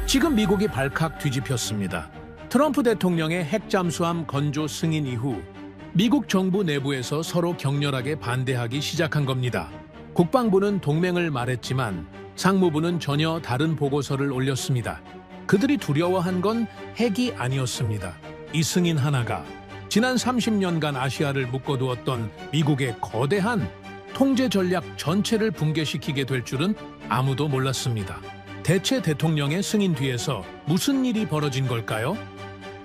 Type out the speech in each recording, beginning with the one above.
지금 미국이 발칵 뒤집혔습니다. 트럼프 대통령의 핵 잠수함 건조 승인 이후 미국 정부 내부에서 서로 격렬하게 반대하기 시작한 겁니다. 국방부는 동맹을 말했지만 상무부는 전혀 다른 보고서를 올렸습니다. 그들이 두려워한 건 핵이 아니었습니다. 이 승인 하나가 지난 30년간 아시아를 묶어두었던 미국의 거대한 통제 전략 전체를 붕괴시키게 될 줄은 아무도 몰랐습니다. 대체 대통령의 승인 뒤에서 무슨 일이 벌어진 걸까요?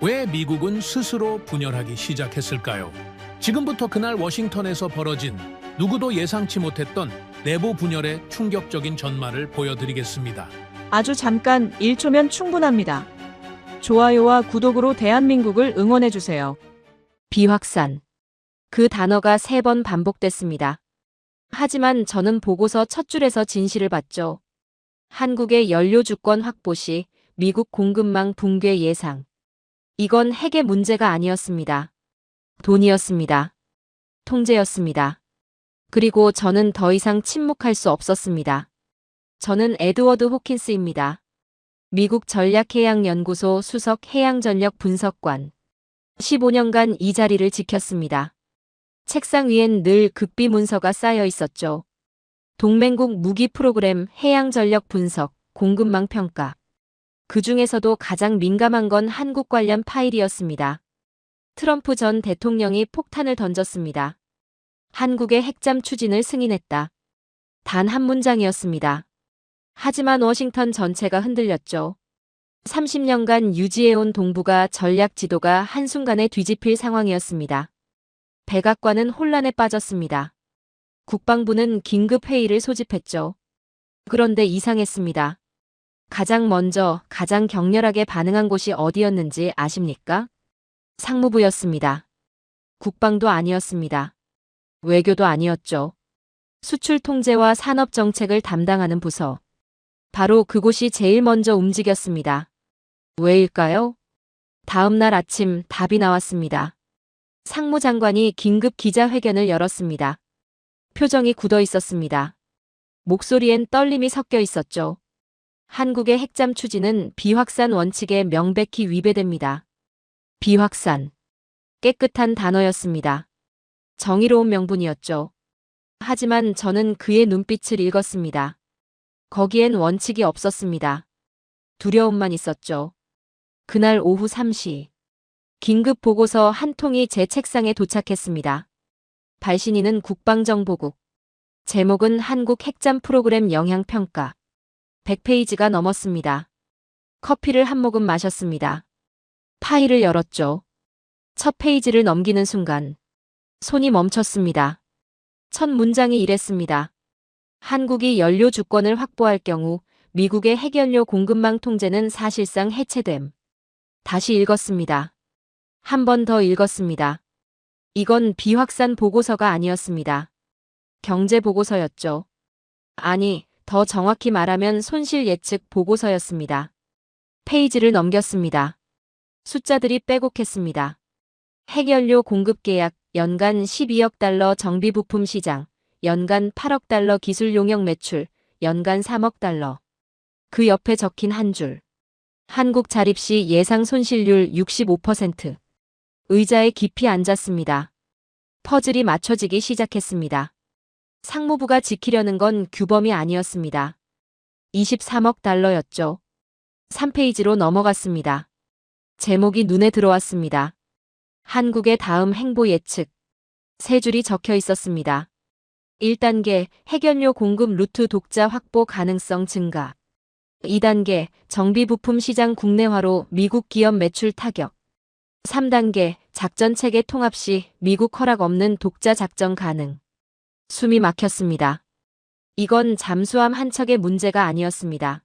왜 미국은 스스로 분열하기 시작했을까요? 지금부터 그날 워싱턴에서 벌어진 누구도 예상치 못했던 내부 분열의 충격적인 전말을 보여드리겠습니다. 아주 잠깐 1초면 충분합니다. 좋아요와 구독으로 대한민국을 응원해주세요. 비확산. 그 단어가 3번 반복됐습니다. 하지만 저는 보고서 첫 줄에서 진실을 봤죠. 한국의 연료 주권 확보 시 미국 공급망 붕괴 예상. 이건 핵의 문제가 아니었습니다. 돈이었습니다. 통제였습니다. 그리고 저는 더 이상 침묵할 수 없었습니다. 저는 에드워드 호킨스입니다. 미국 전략해양연구소 수석 해양전력 분석관. 15년간 이 자리를 지켰습니다. 책상 위엔 늘 극비 문서가 쌓여 있었죠. 동맹국 무기 프로그램, 해양전력 분석, 공급망 평가. 그 중에서도 가장 민감한 건 한국 관련 파일이었습니다. 트럼프 전 대통령이 폭탄을 던졌습니다. 한국의 핵잠 추진을 승인했다. 단 한 문장이었습니다. 하지만 워싱턴 전체가 흔들렸죠. 30년간 유지해온 동북아 전략 지도가 한순간에 뒤집힐 상황이었습니다. 백악관은 혼란에 빠졌습니다. 국방부는 긴급 회의를 소집했죠. 그런데 이상했습니다. 가장 먼저, 가장 격렬하게 반응한 곳이 어디였는지 아십니까? 상무부였습니다. 국방도 아니었습니다. 외교도 아니었죠. 수출 통제와 산업 정책을 담당하는 부서. 바로 그곳이 제일 먼저 움직였습니다. 왜일까요? 다음 날 아침 답이 나왔습니다. 상무장관이 긴급 기자회견을 열었습니다. 표정이 굳어 있었습니다. 목소리엔 떨림이 섞여 있었죠. 한국의 핵잠 추진은 비확산 원칙에 명백히 위배됩니다. 비확산. 깨끗한 단어였습니다. 정의로운 명분이었죠. 하지만 저는 그의 눈빛을 읽었습니다. 거기엔 원칙이 없었습니다. 두려움만 있었죠. 그날 오후 3시. 긴급 보고서 한 통이 제 책상에 도착했습니다. 발신인은 국방정보국. 제목은 한국 핵잠 프로그램 영향평가. 100페이지가 넘었습니다. 커피를 한 모금 마셨습니다. 파일을 열었죠. 첫 페이지를 넘기는 순간 손이 멈췄습니다. 첫 문장이 이랬습니다. 한국이 연료 주권을 확보할 경우 미국의 핵연료 공급망 통제는 사실상 해체됨. 다시 읽었습니다. 한 번 더 읽었습니다. 이건 비확산 보고서가 아니었습니다. 경제 보고서였죠. 아니, 더 정확히 말하면 손실 예측 보고서였습니다. 페이지를 넘겼습니다. 숫자들이 빼곡했습니다. 핵연료 공급 계약, 연간 12억 달러 정비 부품 시장, 연간 8억 달러 기술 용역 매출, 연간 3억 달러. 그 옆에 적힌 한 줄. 한국 자립 시 예상 손실률 65%. 의자에 깊이 앉았습니다. 퍼즐이 맞춰지기 시작했습니다. 상무부가 지키려는 건 규범이 아니었습니다. 23억 달러였죠. 3페이지로 넘어갔습니다. 제목이 눈에 들어왔습니다. 한국의 다음 행보 예측. 3줄이 적혀 있었습니다. 1단계 핵연료 공급 루트 독자 확보 가능성 증가. 2단계 정비 부품 시장 국내화로 미국 기업 매출 타격. 3단계 작전 체계 통합 시 미국 허락 없는 독자 작전 가능. 숨이 막혔습니다. 이건 잠수함 한 척의 문제가 아니었습니다.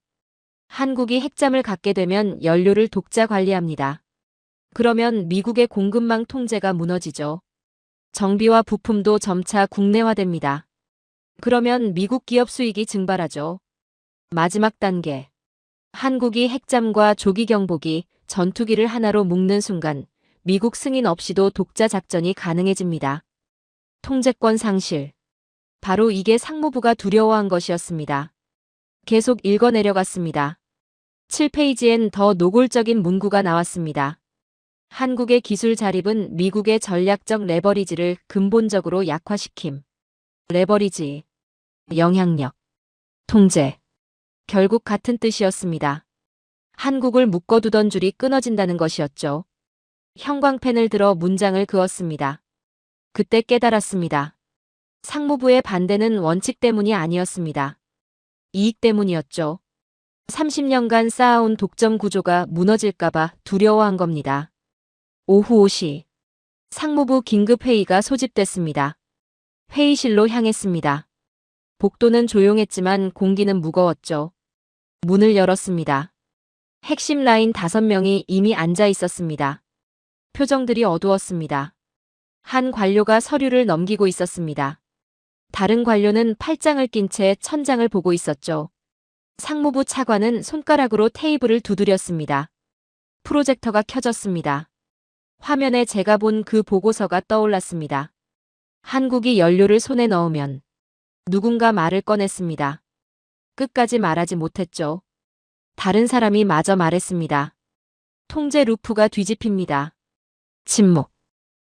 한국이 핵잠을 갖게 되면 연료를 독자 관리합니다. 그러면 미국의 공급망 통제가 무너지죠. 정비와 부품도 점차 국내화됩니다. 그러면 미국 기업 수익이 증발하죠. 마지막 단계. 한국이 핵잠과 조기 경보기, 전투기를 하나로 묶는 순간 미국 승인 없이도 독자 작전이 가능해집니다. 통제권 상실. 바로 이게 상무부가 두려워한 것이었습니다. 계속 읽어내려갔습니다. 7페이지엔 더 노골적인 문구가 나왔습니다. 한국의 기술 자립은 미국의 전략적 레버리지를 근본적으로 약화시킴. 레버리지, 영향력, 통제. 결국 같은 뜻이었습니다. 한국을 묶어두던 줄이 끊어진다는 것이었죠. 형광펜을 들어 문장을 그었습니다. 그때 깨달았습니다. 상무부의 반대는 원칙 때문이 아니었습니다. 이익 때문이었죠. 30년간 쌓아온 독점 구조가 무너질까봐 두려워한 겁니다. 오후 5시. 상무부 긴급회의가 소집됐습니다. 회의실로 향했습니다. 복도는 조용했지만 공기는 무거웠죠. 문을 열었습니다. 핵심 라인 5명이 이미 앉아 있었습니다. 표정들이 어두웠습니다. 한 관료가 서류를 넘기고 있었습니다. 다른 관료는 팔짱을 낀 채 천장을 보고 있었죠. 상무부 차관은 손가락으로 테이블을 두드렸습니다. 프로젝터가 켜졌습니다. 화면에 제가 본 그 보고서가 떠올랐습니다. 한국이 연료를 손에 넣으면 누군가 말을 꺼냈습니다. 끝까지 말하지 못했죠. 다른 사람이 마저 말했습니다. 통제 루프가 뒤집힙니다. 침묵.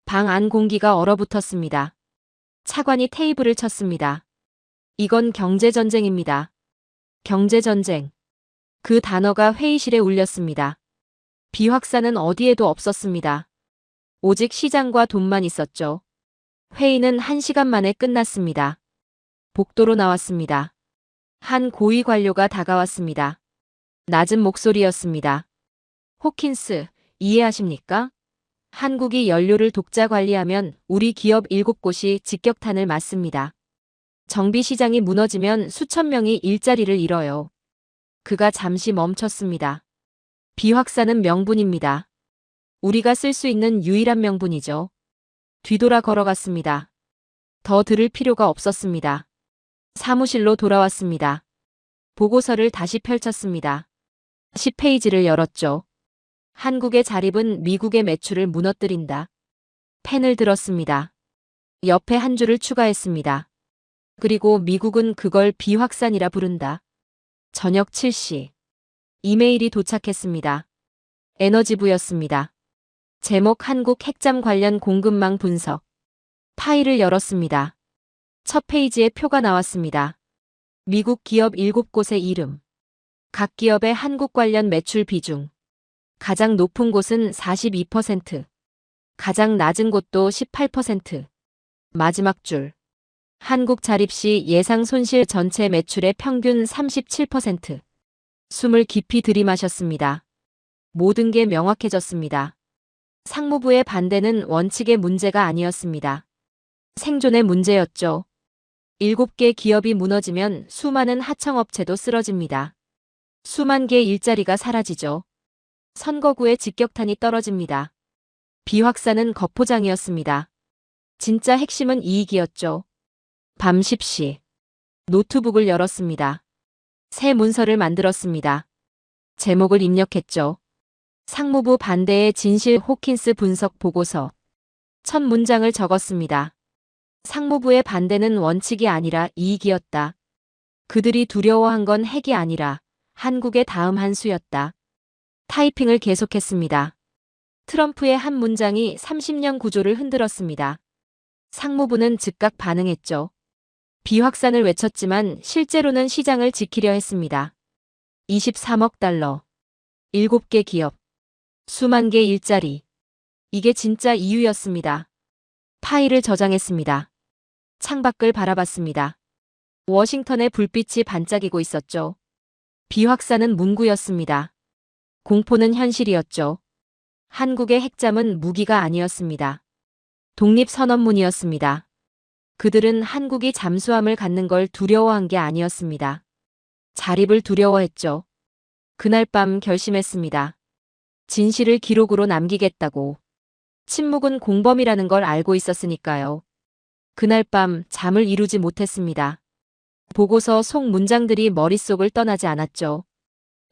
방 안 공기가 얼어붙었습니다. 차관이 테이블을 쳤습니다. 이건 경제전쟁입니다. 경제전쟁. 그 단어가 회의실에 울렸습니다. 비확산은 어디에도 없었습니다. 오직 시장과 돈만 있었죠. 회의는 1시간 만에 끝났습니다. 복도로 나왔습니다. 한 고위 관료가 다가왔습니다. 낮은 목소리였습니다. 호킨스, 이해하십니까? 한국이 연료를 독자 관리하면 우리 기업 7곳이 직격탄을 맞습니다. 정비시장이 무너지면 수천 명이 일자리를 잃어요. 그가 잠시 멈췄습니다. 비확산은 명분입니다. 우리가 쓸 수 있는 유일한 명분이죠. 뒤돌아 걸어갔습니다. 더 들을 필요가 없었습니다. 사무실로 돌아왔습니다. 보고서를 다시 펼쳤습니다. 10페이지를 열었죠. 한국의 자립은 미국의 매출을 무너뜨린다. 펜을 들었습니다. 옆에 한 줄을 추가했습니다. 그리고 미국은 그걸 비확산이라 부른다. 저녁 7시. 이메일이 도착했습니다. 에너지부였습니다. 제목 한국 핵잠 관련 공급망 분석. 파일을 열었습니다. 첫 페이지에 표가 나왔습니다. 미국 기업 7곳의 이름. 각 기업의 한국 관련 매출 비중. 가장 높은 곳은 42%. 가장 낮은 곳도 18%. 마지막 줄. 한국 자립 시 예상 손실 전체 매출의 평균 37%. 숨을 깊이 들이마셨습니다. 모든 게 명확해졌습니다. 상무부의 반대는 원칙의 문제가 아니었습니다. 생존의 문제였죠. 7개 기업이 무너지면 수많은 하청업체도 쓰러집니다. 수만 개의 일자리가 사라지죠. 선거구에 직격탄이 떨어집니다. 비확산은 거포장이었습니다. 진짜 핵심은 이익이었죠. 밤 10시. 노트북을 열었습니다. 새 문서를 만들었습니다. 제목을 입력했죠. 상무부 반대의 진실 호킨스 분석 보고서. 첫 문장을 적었습니다. 상무부의 반대는 원칙이 아니라 이익이었다. 그들이 두려워한 건 핵이 아니라 한국의 다음 한 수였다. 타이핑을 계속했습니다. 트럼프의 한 문장이 30년 구조를 흔들었습니다. 상무부는 즉각 반응했죠. 비확산을 외쳤지만 실제로는 시장을 지키려 했습니다. 23억 달러. 7개 기업. 수만 개 일자리. 이게 진짜 이유였습니다. 파일을 저장했습니다. 창밖을 바라봤습니다. 워싱턴의 불빛이 반짝이고 있었죠. 비확산은 문구였습니다. 공포는 현실이었죠. 한국의 핵잠은 무기가 아니었습니다. 독립선언문이었습니다. 그들은 한국이 잠수함을 갖는 걸 두려워한 게 아니었습니다. 자립을 두려워했죠. 그날 밤 결심했습니다. 진실을 기록으로 남기겠다고. 침묵은 공범이라는 걸 알고 있었으니까요. 그날 밤 잠을 이루지 못했습니다. 보고서 속 문장들이 머릿속을 떠나지 않았죠.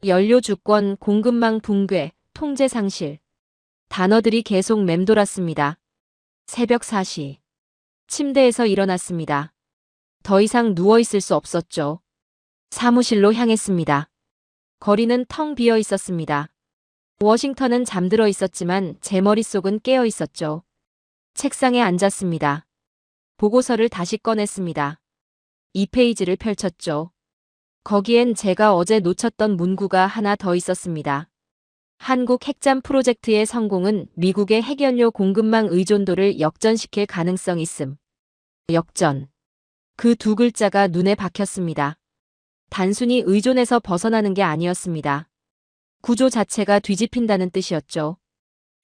연료 주권, 공급망 붕괴, 통제 상실. 단어들이 계속 맴돌았습니다. 새벽 4시. 침대에서 일어났습니다. 더 이상 누워있을 수 없었죠. 사무실로 향했습니다. 거리는 텅 비어 있었습니다. 워싱턴은 잠들어 있었지만 제 머릿속은 깨어 있었죠. 책상에 앉았습니다. 보고서를 다시 꺼냈습니다. 2페이지를 펼쳤죠. 거기엔 제가 어제 놓쳤던 문구가 하나 더 있었습니다. 한국 핵잠 프로젝트의 성공은 미국의 핵연료 공급망 의존도를 역전시킬 가능성이 있음. 역전. 그 두 글자가 눈에 박혔습니다. 단순히 의존에서 벗어나는 게 아니었습니다. 구조 자체가 뒤집힌다는 뜻이었죠.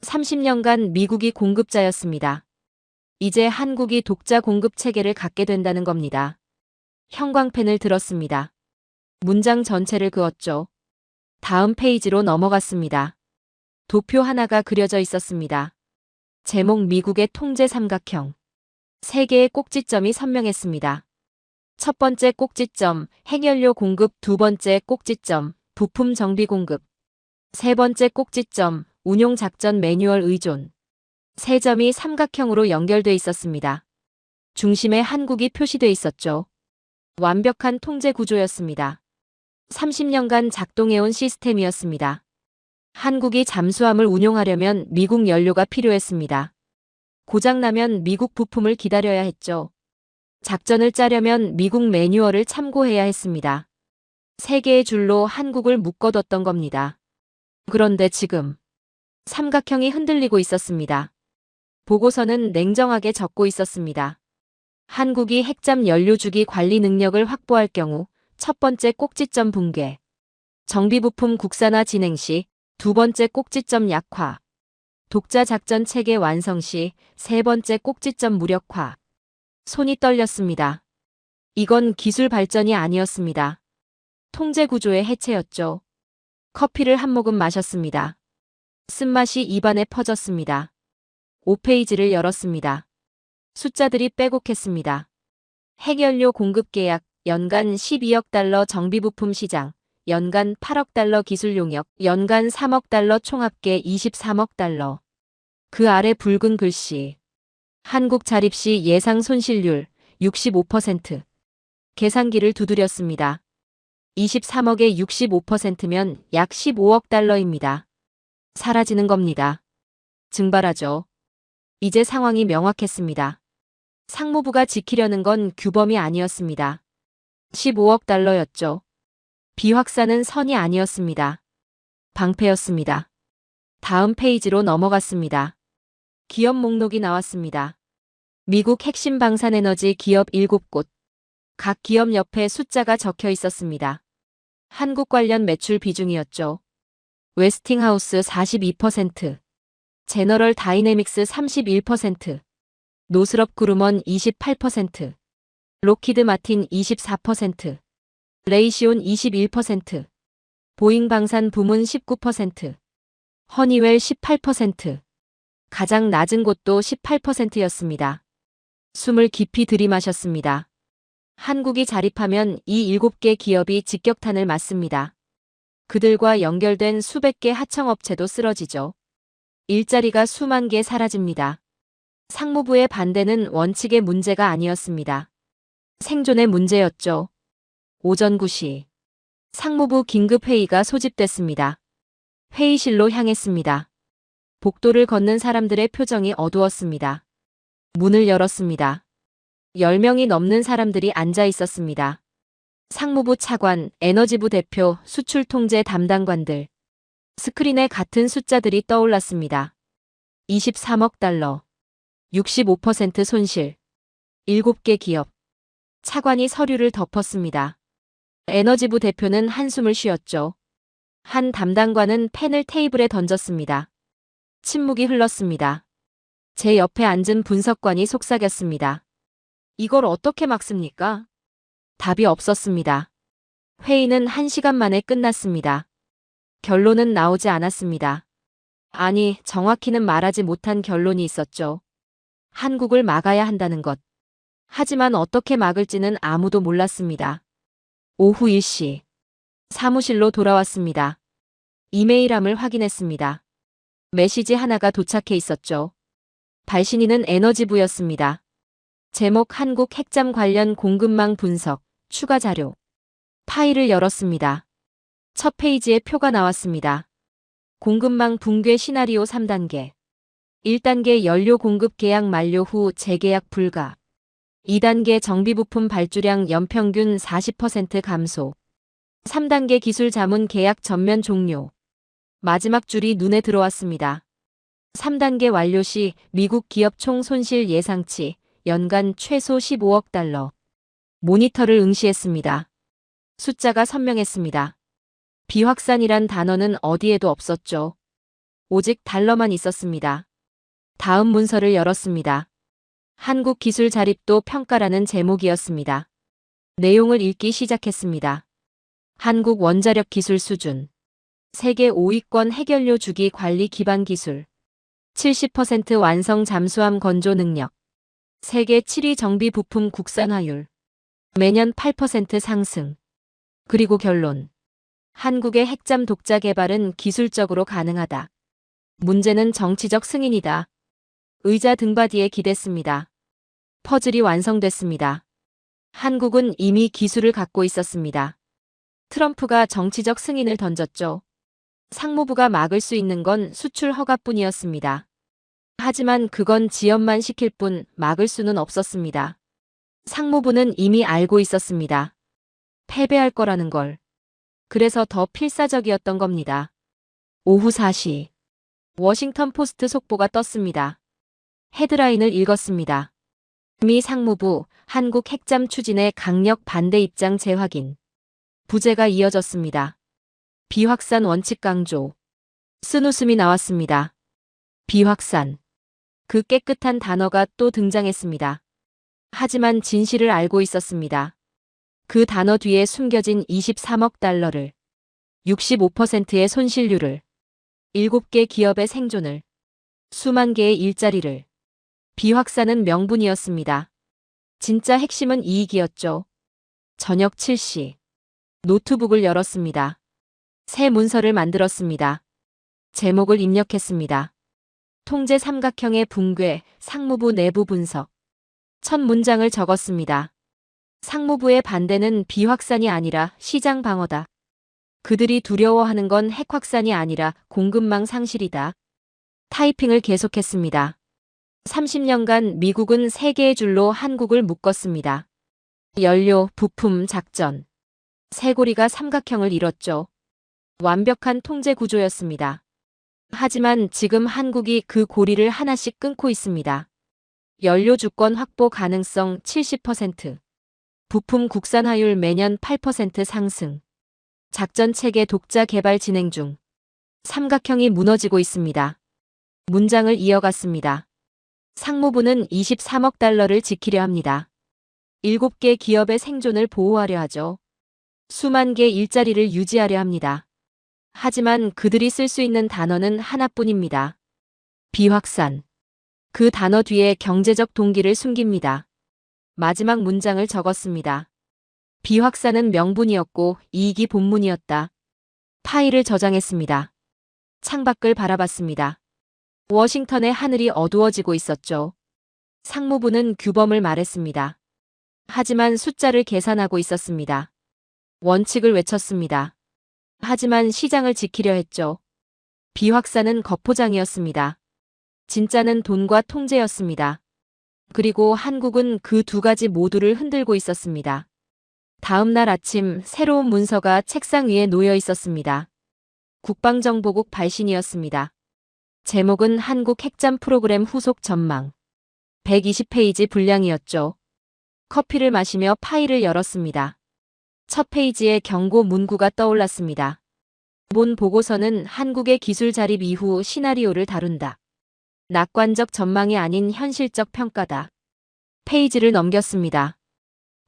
30년간 미국이 공급자였습니다. 이제 한국이 독자 공급 체계를 갖게 된다는 겁니다. 형광펜을 들었습니다. 문장 전체를 그었죠. 다음 페이지로 넘어갔습니다. 도표 하나가 그려져 있었습니다. 제목 미국의 통제 삼각형. 세 개의 꼭지점이 선명했습니다. 첫 번째 꼭지점, 핵연료 공급, 두 번째 꼭지점, 부품 정비 공급. 세 번째 꼭지점, 운용 작전 매뉴얼 의존. 세 점이 삼각형으로 연결돼 있었습니다. 중심에 한국이 표시돼 있었죠. 완벽한 통제 구조였습니다. 30년간 작동해온 시스템이었습니다. 한국이 잠수함을 운용하려면 미국 연료가 필요했습니다. 고장나면 미국 부품을 기다려야 했죠. 작전을 짜려면 미국 매뉴얼을 참고해야 했습니다. 세 개의 줄로 한국을 묶어뒀던 겁니다. 그런데 지금 삼각형이 흔들리고 있었습니다. 보고서는 냉정하게 적고 있었습니다. 한국이 핵잠 연료주기 관리 능력을 확보할 경우 첫 번째 꼭지점 붕괴, 정비부품 국산화 진행 시 두 번째 꼭지점 약화, 독자 작전 체계 완성 시 세 번째 꼭지점 무력화. 손이 떨렸습니다. 이건 기술 발전이 아니었습니다. 통제 구조의 해체였죠. 커피를 한 모금 마셨습니다. 쓴맛이 입안에 퍼졌습니다. 5페이지를 열었습니다. 숫자들이 빼곡했습니다. 핵연료 공급 계약, 연간 12억 달러 정비부품 시장, 연간 8억 달러 기술 용역, 연간 3억 달러 총합계 23억 달러. 그 아래 붉은 글씨. 한국 자립 시 예상 손실률 65%. 계산기를 두드렸습니다. 23억의 65%면 약 15억 달러입니다. 사라지는 겁니다. 증발하죠. 이제 상황이 명확했습니다. 상무부가 지키려는 건 규범이 아니었습니다. 15억 달러였죠. 비확산은 선이 아니었습니다. 방패였습니다. 다음 페이지로 넘어갔습니다. 기업 목록이 나왔습니다. 미국 핵심 방산에너지 기업 7곳. 각 기업 옆에 숫자가 적혀 있었습니다. 한국 관련 매출 비중이었죠. 웨스팅하우스 42%, 제너럴 다이내믹스 31%, 노스럽 그루먼 28%, 록히드 마틴 24%, 레이시온 21%, 보잉 방산 부문 19%, 허니웰 18%, 가장 낮은 곳도 18%였습니다. 숨을 깊이 들이마셨습니다. 한국이 자립하면 이 7개 기업이 직격탄을 맞습니다. 그들과 연결된 수백 개 하청업체도 쓰러지죠. 일자리가 수만 개 사라집니다. 상무부의 반대는 원칙의 문제가 아니었습니다. 생존의 문제였죠. 오전 9시. 상무부 긴급회의가 소집됐습니다. 회의실로 향했습니다. 복도를 걷는 사람들의 표정이 어두웠습니다. 문을 열었습니다. 10명이 넘는 사람들이 앉아 있었습니다. 상무부 차관, 에너지부 대표, 수출 통제 담당관들. 스크린에 같은 숫자들이 떠올랐습니다. 23억 달러. 65% 손실. 7개 기업. 차관이 서류를 덮었습니다. 에너지부 대표는 한숨을 쉬었죠. 한 담당관은 펜을 테이블에 던졌습니다. 침묵이 흘렀습니다. 제 옆에 앉은 분석관이 속삭였습니다. 이걸 어떻게 막습니까? 답이 없었습니다. 회의는 1시간 만에 끝났습니다. 결론은 나오지 않았습니다. 아니, 정확히는 말하지 못한 결론이 있었죠. 한국을 막아야 한다는 것. 하지만 어떻게 막을지는 아무도 몰랐습니다. 오후 1시. 사무실로 돌아왔습니다. 이메일함을 확인했습니다. 메시지 하나가 도착해 있었죠. 발신인은 에너지부였습니다. 제목 한국 핵잠 관련 공급망 분석, 추가 자료. 파일을 열었습니다. 첫 페이지에 표가 나왔습니다. 공급망 붕괴 시나리오 3단계. 1단계 연료 공급 계약 만료 후 재계약 불가. 2단계 정비 부품 발주량 연평균 40% 감소. 3단계 기술 자문 계약 전면 종료. 마지막 줄이 눈에 들어왔습니다. 3단계 완료 시 미국 기업 총 손실 예상치 연간 최소 15억 달러. 모니터를 응시했습니다. 숫자가 선명했습니다. 비확산이란 단어는 어디에도 없었죠. 오직 달러만 있었습니다. 다음 문서를 열었습니다. 한국 기술 자립도 평가라는 제목이었습니다. 내용을 읽기 시작했습니다. 한국 원자력 기술 수준. 세계 5위권 해결료 주기 관리 기반 기술. 70% 완성 잠수함 건조 능력. 세계 7위 정비 부품 국산화율. 매년 8% 상승. 그리고 결론. 한국의 핵잠 독자 개발은 기술적으로 가능하다. 문제는 정치적 승인이다. 의자 등받이에 기댔습니다. 퍼즐이 완성됐습니다. 한국은 이미 기술을 갖고 있었습니다. 트럼프가 정치적 승인을 던졌죠. 상무부가 막을 수 있는 건 수출 허가뿐이었습니다. 하지만 그건 지연만 시킬 뿐 막을 수는 없었습니다. 상무부는 이미 알고 있었습니다. 패배할 거라는 걸. 그래서 더 필사적이었던 겁니다. 오후 4시. 워싱턴 포스트 속보가 떴습니다. 헤드라인을 읽었습니다. 미 상무부, 한국 핵잠 추진의 강력 반대 입장 재확인. 부제가 이어졌습니다. 비확산 원칙 강조. 쓴 웃음이 나왔습니다. 비확산. 그 깨끗한 단어가 또 등장했습니다. 하지만 진실을 알고 있었습니다. 그 단어 뒤에 숨겨진 23억 달러를, 65%의 손실률을, 7개 기업의 생존을, 수만 개의 일자리를. 비확산은 명분이었습니다. 진짜 핵심은 이익이었죠. 저녁 7시. 노트북을 열었습니다. 새 문서를 만들었습니다. 제목을 입력했습니다. 통제 삼각형의 붕괴, 상무부 내부 분석. 첫 문장을 적었습니다. 상무부의 반대는 비확산이 아니라 시장 방어다. 그들이 두려워하는 건 핵 확산이 아니라 공급망 상실이다. 타이핑을 계속했습니다. 30년간 미국은 세 개의 줄로 한국을 묶었습니다. 연료, 부품, 작전. 쇄골이가 삼각형을 이뤘죠. 완벽한 통제 구조였습니다. 하지만 지금 한국이 그 고리를 하나씩 끊고 있습니다. 연료 주권 확보 가능성 70%. 부품 국산화율 매년 8% 상승. 작전 체계 독자 개발 진행 중. 삼각형이 무너지고 있습니다. 문장을 이어갔습니다. 상무부는 23억 달러를 지키려 합니다. 7개 기업의 생존을 보호하려 하죠. 수만 개 일자리를 유지하려 합니다. 하지만 그들이 쓸 수 있는 단어는 하나뿐입니다. 비확산. 그 단어 뒤에 경제적 동기를 숨깁니다. 마지막 문장을 적었습니다. 비확산은 명분이었고 이익이 본문이었다. 파일을 저장했습니다. 창밖을 바라봤습니다. 워싱턴의 하늘이 어두워지고 있었죠. 상무부는 규범을 말했습니다. 하지만 숫자를 계산하고 있었습니다. 원칙을 외쳤습니다. 하지만 시장을 지키려 했죠. 비확산은 겉포장이었습니다. 진짜는 돈과 통제였습니다. 그리고 한국은 그 두 가지 모두를 흔들고 있었습니다. 다음 날 아침 새로운 문서가 책상 위에 놓여 있었습니다. 국방정보국 발신이었습니다. 제목은 한국 핵잠 프로그램 후속 전망. 120페이지 분량이었죠. 커피를 마시며 파일을 열었습니다. 첫 페이지에 경고 문구가 떠올랐습니다. 본 보고서는 한국의 기술 자립 이후 시나리오를 다룬다. 낙관적 전망이 아닌 현실적 평가다. 페이지를 넘겼습니다.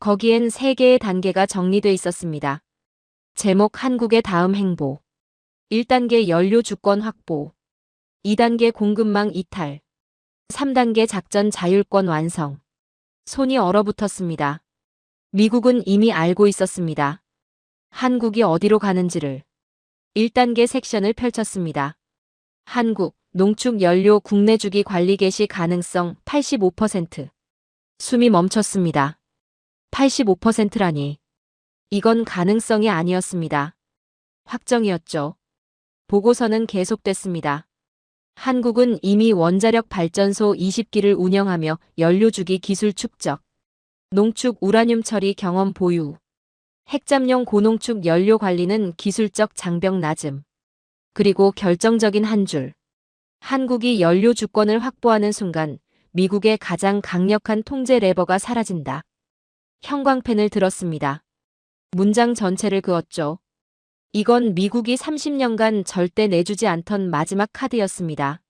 거기엔 3개의 단계가 정리돼 있었습니다. 제목 한국의 다음 행보. 1단계 연료 주권 확보. 2단계 공급망 이탈. 3단계 작전 자율권 완성. 손이 얼어붙었습니다. 미국은 이미 알고 있었습니다. 한국이 어디로 가는지를. 1단계 섹션을 펼쳤습니다. 한국, 농축 연료 국내 주기 관리 개시 가능성 85%. 숨이 멈췄습니다. 85%라니. 이건 가능성이 아니었습니다. 확정이었죠. 보고서는 계속됐습니다. 한국은 이미 원자력 발전소 20기를 운영하며 연료주기 기술 축적, 농축 우라늄 처리 경험 보유, 핵잠용 고농축 연료 관리는 기술적 장벽 낮음. 그리고 결정적인 한 줄. 한국이 연료 주권을 확보하는 순간 미국의 가장 강력한 통제 레버가 사라진다. 형광펜을 들었습니다. 문장 전체를 그었죠. 이건 미국이 30년간 절대 내주지 않던 마지막 카드였습니다.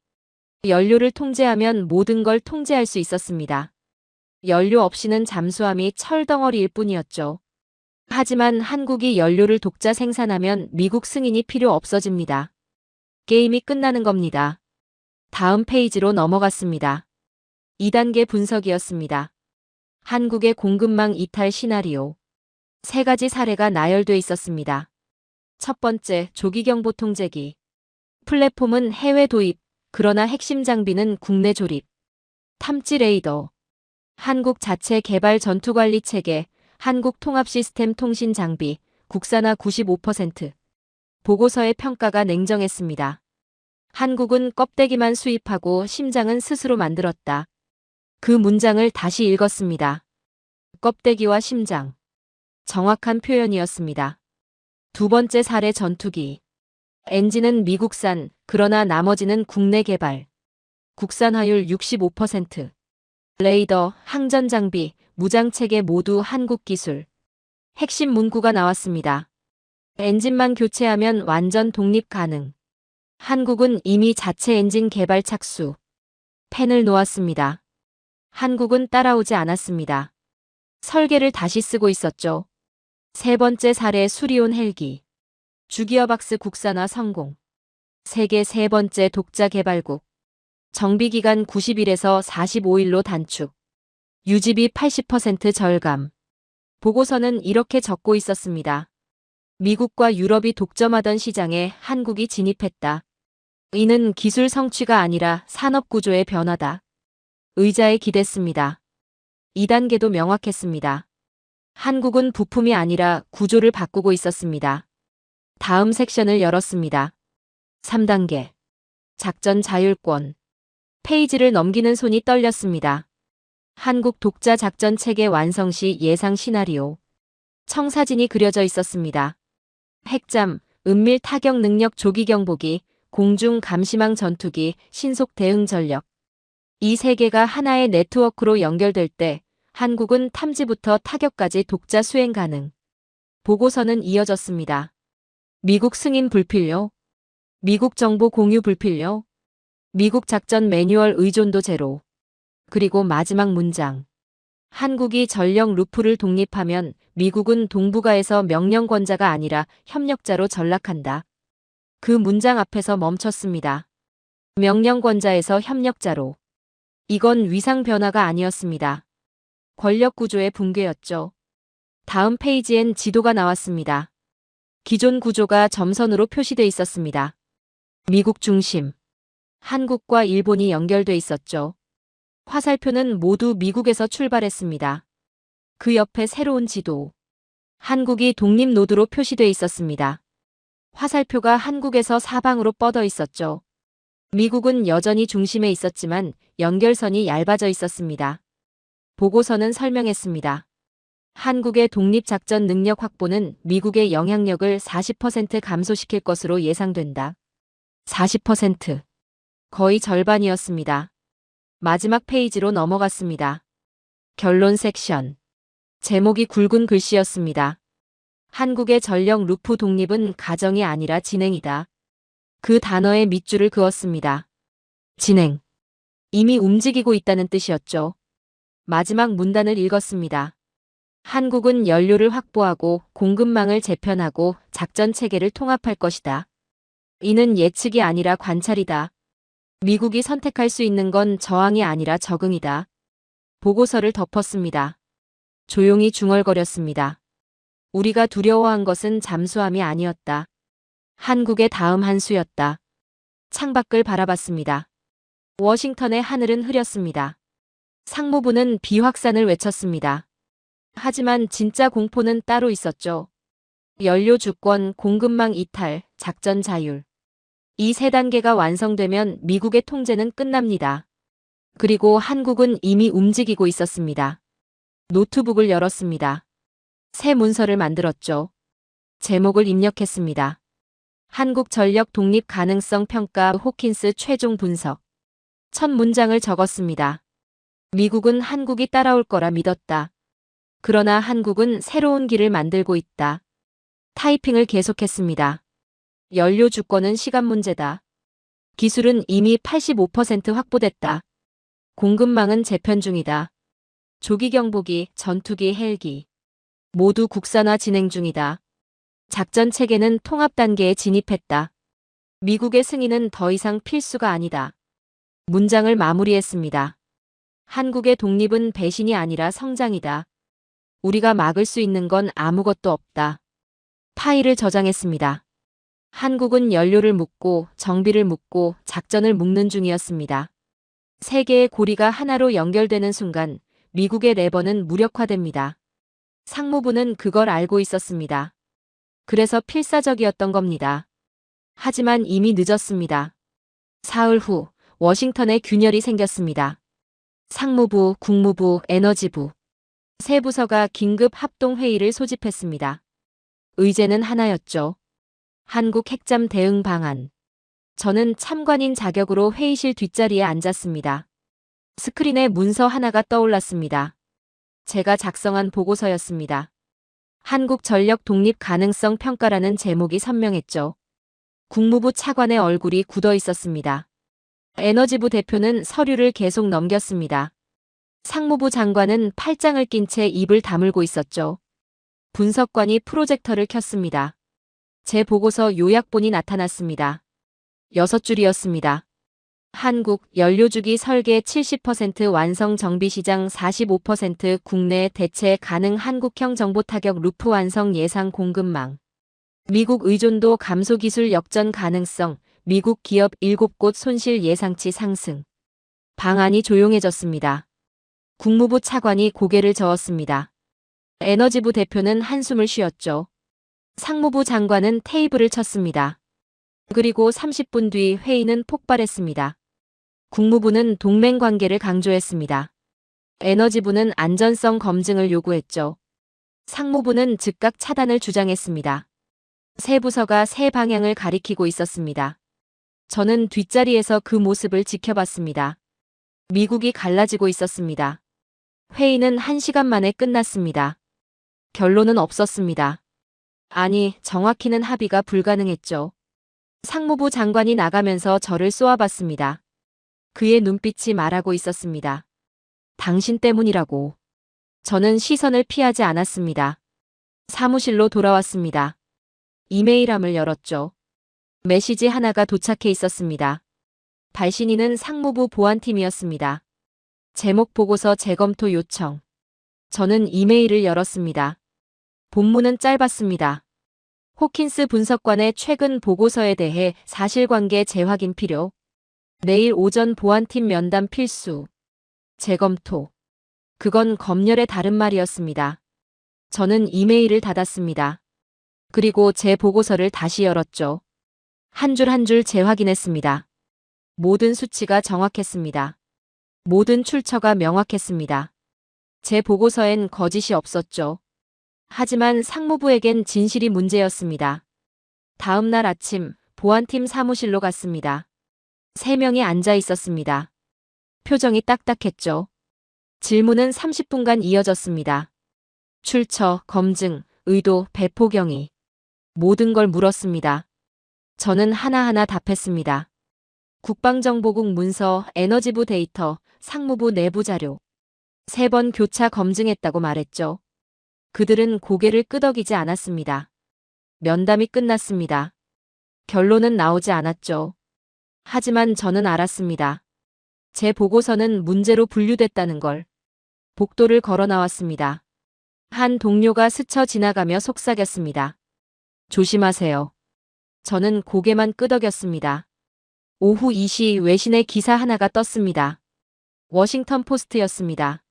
연료를 통제하면 모든 걸 통제할 수 있었습니다. 연료 없이는 잠수함이 철덩어리일 뿐이었죠. 하지만 한국이 연료를 독자 생산하면 미국 승인이 필요 없어집니다. 게임이 끝나는 겁니다. 다음 페이지로 넘어갔습니다. 2단계 분석이었습니다. 한국의 공급망 이탈 시나리오. 3가지 사례가 나열돼 있었습니다. 첫 번째, 조기경보 통제기. 플랫폼은 해외 도입, 그러나 핵심 장비는 국내 조립. 탐지 레이더. 한국 자체 개발 전투관리 체계, 한국 통합 시스템 통신 장비, 국산화 95%. 보고서의 평가가 냉정했습니다. 한국은 껍데기만 수입하고 심장은 스스로 만들었다. 그 문장을 다시 읽었습니다. 껍데기와 심장. 정확한 표현이었습니다. 두 번째 사례 전투기. 엔진은 미국산, 그러나 나머지는 국내 개발. 국산화율 65%. 레이더, 항전 장비, 무장 체계 모두 한국 기술. 핵심 문구가 나왔습니다. 엔진만 교체하면 완전 독립 가능. 한국은 이미 자체 엔진 개발 착수. 펜을 놓았습니다. 한국은 따라오지 않았습니다. 설계를 다시 쓰고 있었죠. 세 번째 사례 수리온 헬기. 주기어박스 국산화 성공. 세계 세 번째 독자 개발국. 정비기간 90일에서 45일로 단축. 유지비 80% 절감. 보고서는 이렇게 적고 있었습니다. 미국과 유럽이 독점하던 시장에 한국이 진입했다. 이는 기술 성취가 아니라 산업 구조의 변화다. 의자에 기댔습니다. 2단계도 명확했습니다. 한국은 부품이 아니라 구조를 바꾸고 있었습니다. 다음 섹션을 열었습니다. 3단계. 작전 자율권. 페이지를 넘기는 손이 떨렸습니다. 한국 독자 작전 체계 완성 시 예상 시나리오. 청사진이 그려져 있었습니다. 핵잠, 은밀 타격 능력 조기 경보기, 공중 감시망 전투기, 신속 대응 전력. 이 세 개가 하나의 네트워크로 연결될 때 한국은 탐지부터 타격까지 독자 수행 가능. 보고서는 이어졌습니다. 미국 승인 불필요. 미국 정보 공유 불필요. 미국 작전 매뉴얼 의존도 제로. 그리고 마지막 문장. 한국이 전력 루프를 독립하면 미국은 동북아에서 명령권자가 아니라 협력자로 전락한다. 그 문장 앞에서 멈췄습니다. 명령권자에서 협력자로. 이건 위상 변화가 아니었습니다. 권력 구조의 붕괴였죠. 다음 페이지엔 지도가 나왔습니다. 기존 구조가 점선으로 표시돼 있었습니다. 미국 중심. 한국과 일본이 연결돼 있었죠. 화살표는 모두 미국에서 출발했습니다. 그 옆에 새로운 지도. 한국이 독립 노드로 표시돼 있었습니다. 화살표가 한국에서 사방으로 뻗어 있었죠. 미국은 여전히 중심에 있었지만 연결선이 얇아져 있었습니다. 보고서는 설명했습니다. 한국의 독립작전 능력 확보는 미국의 영향력을 40% 감소시킬 것으로 예상된다. 40%. 거의 절반이었습니다. 마지막 페이지로 넘어갔습니다. 결론 섹션. 제목이 굵은 글씨였습니다. 한국의 전력 루프 독립은 가정이 아니라 진행이다. 그 단어에 밑줄을 그었습니다. 진행. 이미 움직이고 있다는 뜻이었죠. 마지막 문단을 읽었습니다. 한국은 연료를 확보하고 공급망을 재편하고 작전 체계를 통합할 것이다. 이는 예측이 아니라 관찰이다. 미국이 선택할 수 있는 건 저항이 아니라 적응이다. 보고서를 덮었습니다. 조용히 중얼거렸습니다. 우리가 두려워한 것은 잠수함이 아니었다. 한국의 다음 한 수였다. 창밖을 바라봤습니다. 워싱턴의 하늘은 흐렸습니다. 상무부는 비확산을 외쳤습니다. 하지만 진짜 공포는 따로 있었죠. 연료 주권, 공급망 이탈, 작전 자율. 이 세 단계가 완성되면 미국의 통제는 끝납니다. 그리고 한국은 이미 움직이고 있었습니다. 노트북을 열었습니다. 새 문서를 만들었죠. 제목을 입력했습니다. 한국 전력 독립 가능성 평가 호킨스 최종 분석. 첫 문장을 적었습니다. 미국은 한국이 따라올 거라 믿었다. 그러나 한국은 새로운 길을 만들고 있다. 타이핑을 계속했습니다. 연료 주권은 시간 문제다. 기술은 이미 85% 확보됐다. 공급망은 재편 중이다. 조기 경보기, 전투기, 헬기. 모두 국산화 진행 중이다. 작전 체계는 통합 단계에 진입했다. 미국의 승인은 더 이상 필수가 아니다. 문장을 마무리했습니다. 한국의 독립은 배신이 아니라 성장이다. 우리가 막을 수 있는 건 아무것도 없다. 파일을 저장했습니다. 한국은 연료를 묻고 정비를 묻고 작전을 묶는 중이었습니다. 세 개의 고리가 하나로 연결되는 순간 미국의 레버는 무력화됩니다. 상무부는 그걸 알고 있었습니다. 그래서 필사적이었던 겁니다. 하지만 이미 늦었습니다. 사흘 후 워싱턴에 균열이 생겼습니다. 상무부, 국무부, 에너지부 세 부서가 긴급 합동회의를 소집했습니다. 의제는 하나였죠. 한국 핵잠 대응 방안. 저는 참관인 자격으로 회의실 뒷자리에 앉았습니다. 스크린에 문서 하나가 떠올랐습니다. 제가 작성한 보고서였습니다. 한국 전력 독립 가능성 평가라는 제목이 선명했죠. 국무부 차관의 얼굴이 굳어 있었습니다. 에너지부 대표는 서류를 계속 넘겼습니다. 상무부 장관은 팔짱을 낀 채 입을 다물고 있었죠. 분석관이 프로젝터를 켰습니다. 제 보고서 요약본이 나타났습니다. 6줄이었습니다. 한국 연료주기 설계 70% 완성 정비시장 45% 국내 대체 가능 한국형 정보타격 루프 완성 예상 공급망. 미국 의존도 감소 기술 역전 가능성, 미국 기업 7곳 손실 예상치 상승. 방안이 조용해졌습니다. 국무부 차관이 고개를 저었습니다. 에너지부 대표는 한숨을 쉬었죠. 상무부 장관은 테이블을 쳤습니다. 그리고 30분 뒤 회의는 폭발했습니다. 국무부는 동맹 관계를 강조했습니다. 에너지부는 안전성 검증을 요구했죠. 상무부는 즉각 차단을 주장했습니다. 세 부서가 세 방향을 가리키고 있었습니다. 저는 뒷자리에서 그 모습을 지켜봤습니다. 미국이 갈라지고 있었습니다. 회의는 1시간 만에 끝났습니다. 결론은 없었습니다. 아니, 정확히는 합의가 불가능했죠. 상무부 장관이 나가면서 저를 쏘아봤습니다. 그의 눈빛이 말하고 있었습니다. 당신 때문이라고. 저는 시선을 피하지 않았습니다. 사무실로 돌아왔습니다. 이메일함을 열었죠. 메시지 하나가 도착해 있었습니다. 발신인은 상무부 보안팀이었습니다. 제목 보고서 재검토 요청. 저는 이메일을 열었습니다. 본문은 짧았습니다. 호킨스 분석관의 최근 보고서에 대해 사실관계 재확인 필요. 내일 오전 보안팀 면담 필수. 재검토. 그건 검열의 다른 말이었습니다. 저는 이메일을 닫았습니다. 그리고 제 보고서를 다시 열었죠. 한 줄 한 줄 재확인했습니다. 모든 수치가 정확했습니다. 모든 출처가 명확했습니다. 제 보고서엔 거짓이 없었죠. 하지만 상무부에겐 진실이 문제였습니다. 다음 날 아침 보안팀 사무실로 갔습니다. 3명이 앉아 있었습니다. 표정이 딱딱했죠. 질문은 30분간 이어졌습니다. 출처, 검증, 의도, 배포 경위. 모든 걸 물었습니다. 저는 하나하나 답했습니다. 국방정보국 문서, 에너지부 데이터, 상무부 내부 자료. 3번 교차 검증했다고 말했죠. 그들은 고개를 끄덕이지 않았습니다. 면담이 끝났습니다. 결론은 나오지 않았죠. 하지만 저는 알았습니다. 제 보고서는 문제로 분류됐다는 걸. 복도를 걸어 나왔습니다. 한 동료가 스쳐 지나가며 속삭였습니다. 조심하세요. 저는 고개만 끄덕였습니다. 오후 2시 외신의 기사 하나가 떴습니다. 워싱턴 포스트였습니다.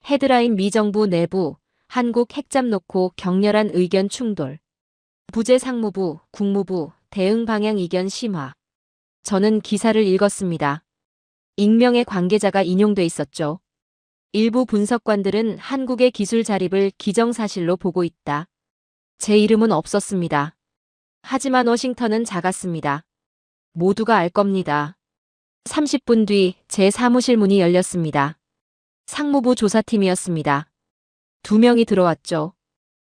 헤드라인 미정부 내부, 한국 핵잠 놓고 격렬한 의견 충돌. 부재 상무부, 국무부, 대응 방향 이견 심화. 저는 기사를 읽었습니다. 익명의 관계자가 인용돼 있었죠. 일부 분석관들은 한국의 기술 자립을 기정사실로 보고 있다. 제 이름은 없었습니다. 하지만 워싱턴은 작았습니다. 모두가 알 겁니다. 30분 뒤 제 사무실 문이 열렸습니다. 상무부 조사팀이었습니다. 2명이 들어왔죠.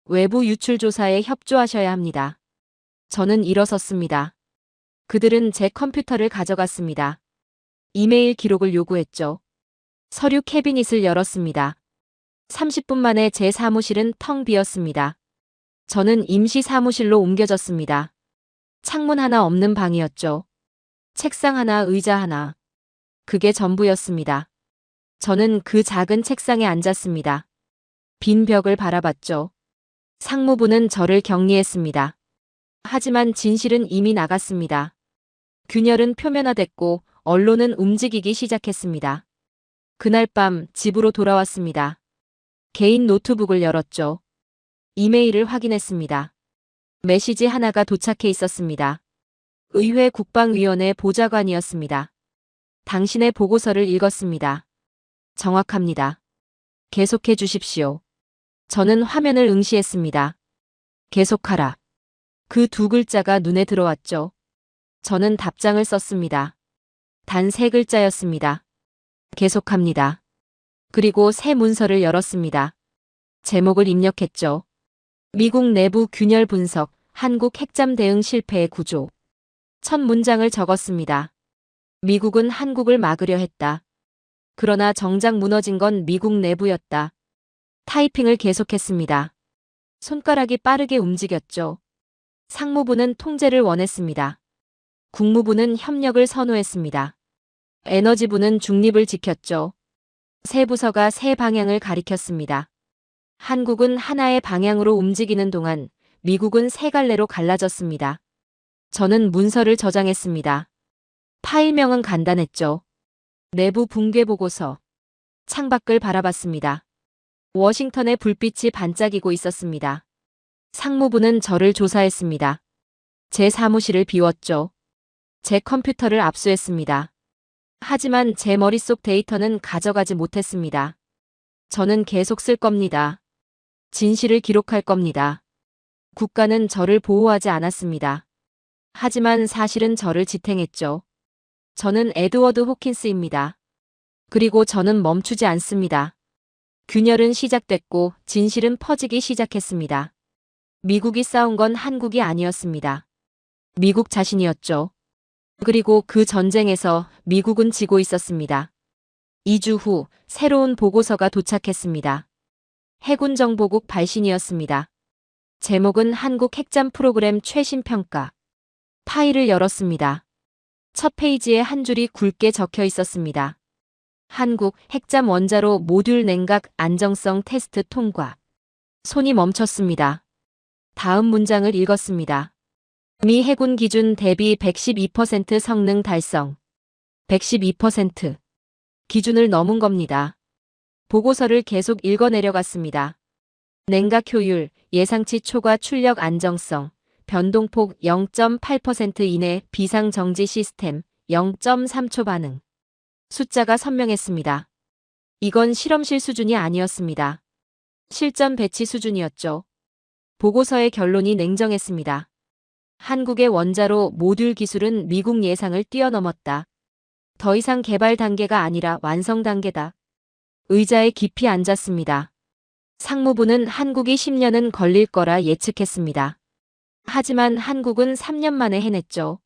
외부 유출 조사에 협조하셔야 합니다. 저는 일어섰습니다. 그들은 제 컴퓨터를 가져갔습니다. 이메일 기록을 요구했죠. 서류 캐비닛을 열었습니다. 30분 만에 제 사무실은 텅 비었습니다. 저는 임시 사무실로 옮겨졌습니다. 창문 하나 없는 방이었죠. 책상 하나, 의자 하나. 그게 전부였습니다. 저는 그 작은 책상에 앉았습니다. 빈 벽을 바라봤죠. 상무부는 저를 격리했습니다. 하지만 진실은 이미 나갔습니다. 균열은 표면화됐고 언론은 움직이기 시작했습니다. 그날 밤 집으로 돌아왔습니다. 개인 노트북을 열었죠. 이메일을 확인했습니다. 메시지 하나가 도착해 있었습니다. 의회 국방위원회 보좌관이었습니다. 당신의 보고서를 읽었습니다. 정확합니다. 계속해 주십시오. 저는 화면을 응시했습니다. 계속하라. 그 2글자가 눈에 들어왔죠. 저는 답장을 썼습니다. 단 3글자였습니다. 계속합니다. 그리고 새 문서를 열었습니다. 제목을 입력했죠. 미국 내부 균열 분석, 한국 핵잠 대응 실패의 구조. 첫 문장을 적었습니다. 미국은 한국을 막으려 했다. 그러나 정작 무너진 건 미국 내부였다. 타이핑을 계속했습니다. 손가락이 빠르게 움직였죠. 상무부는 통제를 원했습니다. 국무부는 협력을 선호했습니다. 에너지부는 중립을 지켰죠. 세 부서가 세 방향을 가리켰습니다. 한국은 하나의 방향으로 움직이는 동안 미국은 세 갈래로 갈라졌습니다. 저는 문서를 저장했습니다. 파일명은 간단했죠. 내부 붕괴 보고서. 창밖을 바라봤습니다. 워싱턴의 불빛이 반짝이고 있었습니다. 상무부는 저를 조사했습니다. 제 사무실을 비웠죠. 제 컴퓨터를 압수했습니다. 하지만 제 머릿속 데이터는 가져가지 못했습니다. 저는 계속 쓸 겁니다. 진실을 기록할 겁니다. 국가는 저를 보호하지 않았습니다. 하지만 사실은 저를 지탱했죠. 저는 에드워드 호킨스입니다. 그리고 저는 멈추지 않습니다. 균열은 시작됐고 진실은 퍼지기 시작했습니다. 미국이 싸운 건 한국이 아니었습니다. 미국 자신이었죠. 그리고 그 전쟁에서 미국은 지고 있었습니다. 2주 후 새로운 보고서가 도착했습니다. 해군 정보국 발신이었습니다. 제목은 한국 핵잠 프로그램 최신 평가. 파일을 열었습니다. 첫 페이지에 한 줄이 굵게 적혀 있었습니다. 한국 핵잠 원자로 모듈 냉각 안정성 테스트 통과. 손이 멈췄습니다. 다음 문장을 읽었습니다. 미 해군 기준 대비 112% 성능 달성. 112%. 기준을 넘은 겁니다. 보고서를 계속 읽어내려갔습니다. 냉각 효율, 예상치 초과 출력 안정성, 변동폭 0.8% 이내 비상 정지 시스템, 0.3초 반응. 숫자가 선명했습니다. 이건 실험실 수준이 아니었습니다. 실전 배치 수준이었죠. 보고서의 결론이 냉정했습니다. 한국의 원자로 모듈 기술은 미국 예상을 뛰어넘었다. 더 이상 개발 단계가 아니라 완성 단계다. 의자에 깊이 앉았습니다. 상무부는 한국이 10년은 걸릴 거라 예측했습니다. 하지만 한국은 3년 만에 해냈죠.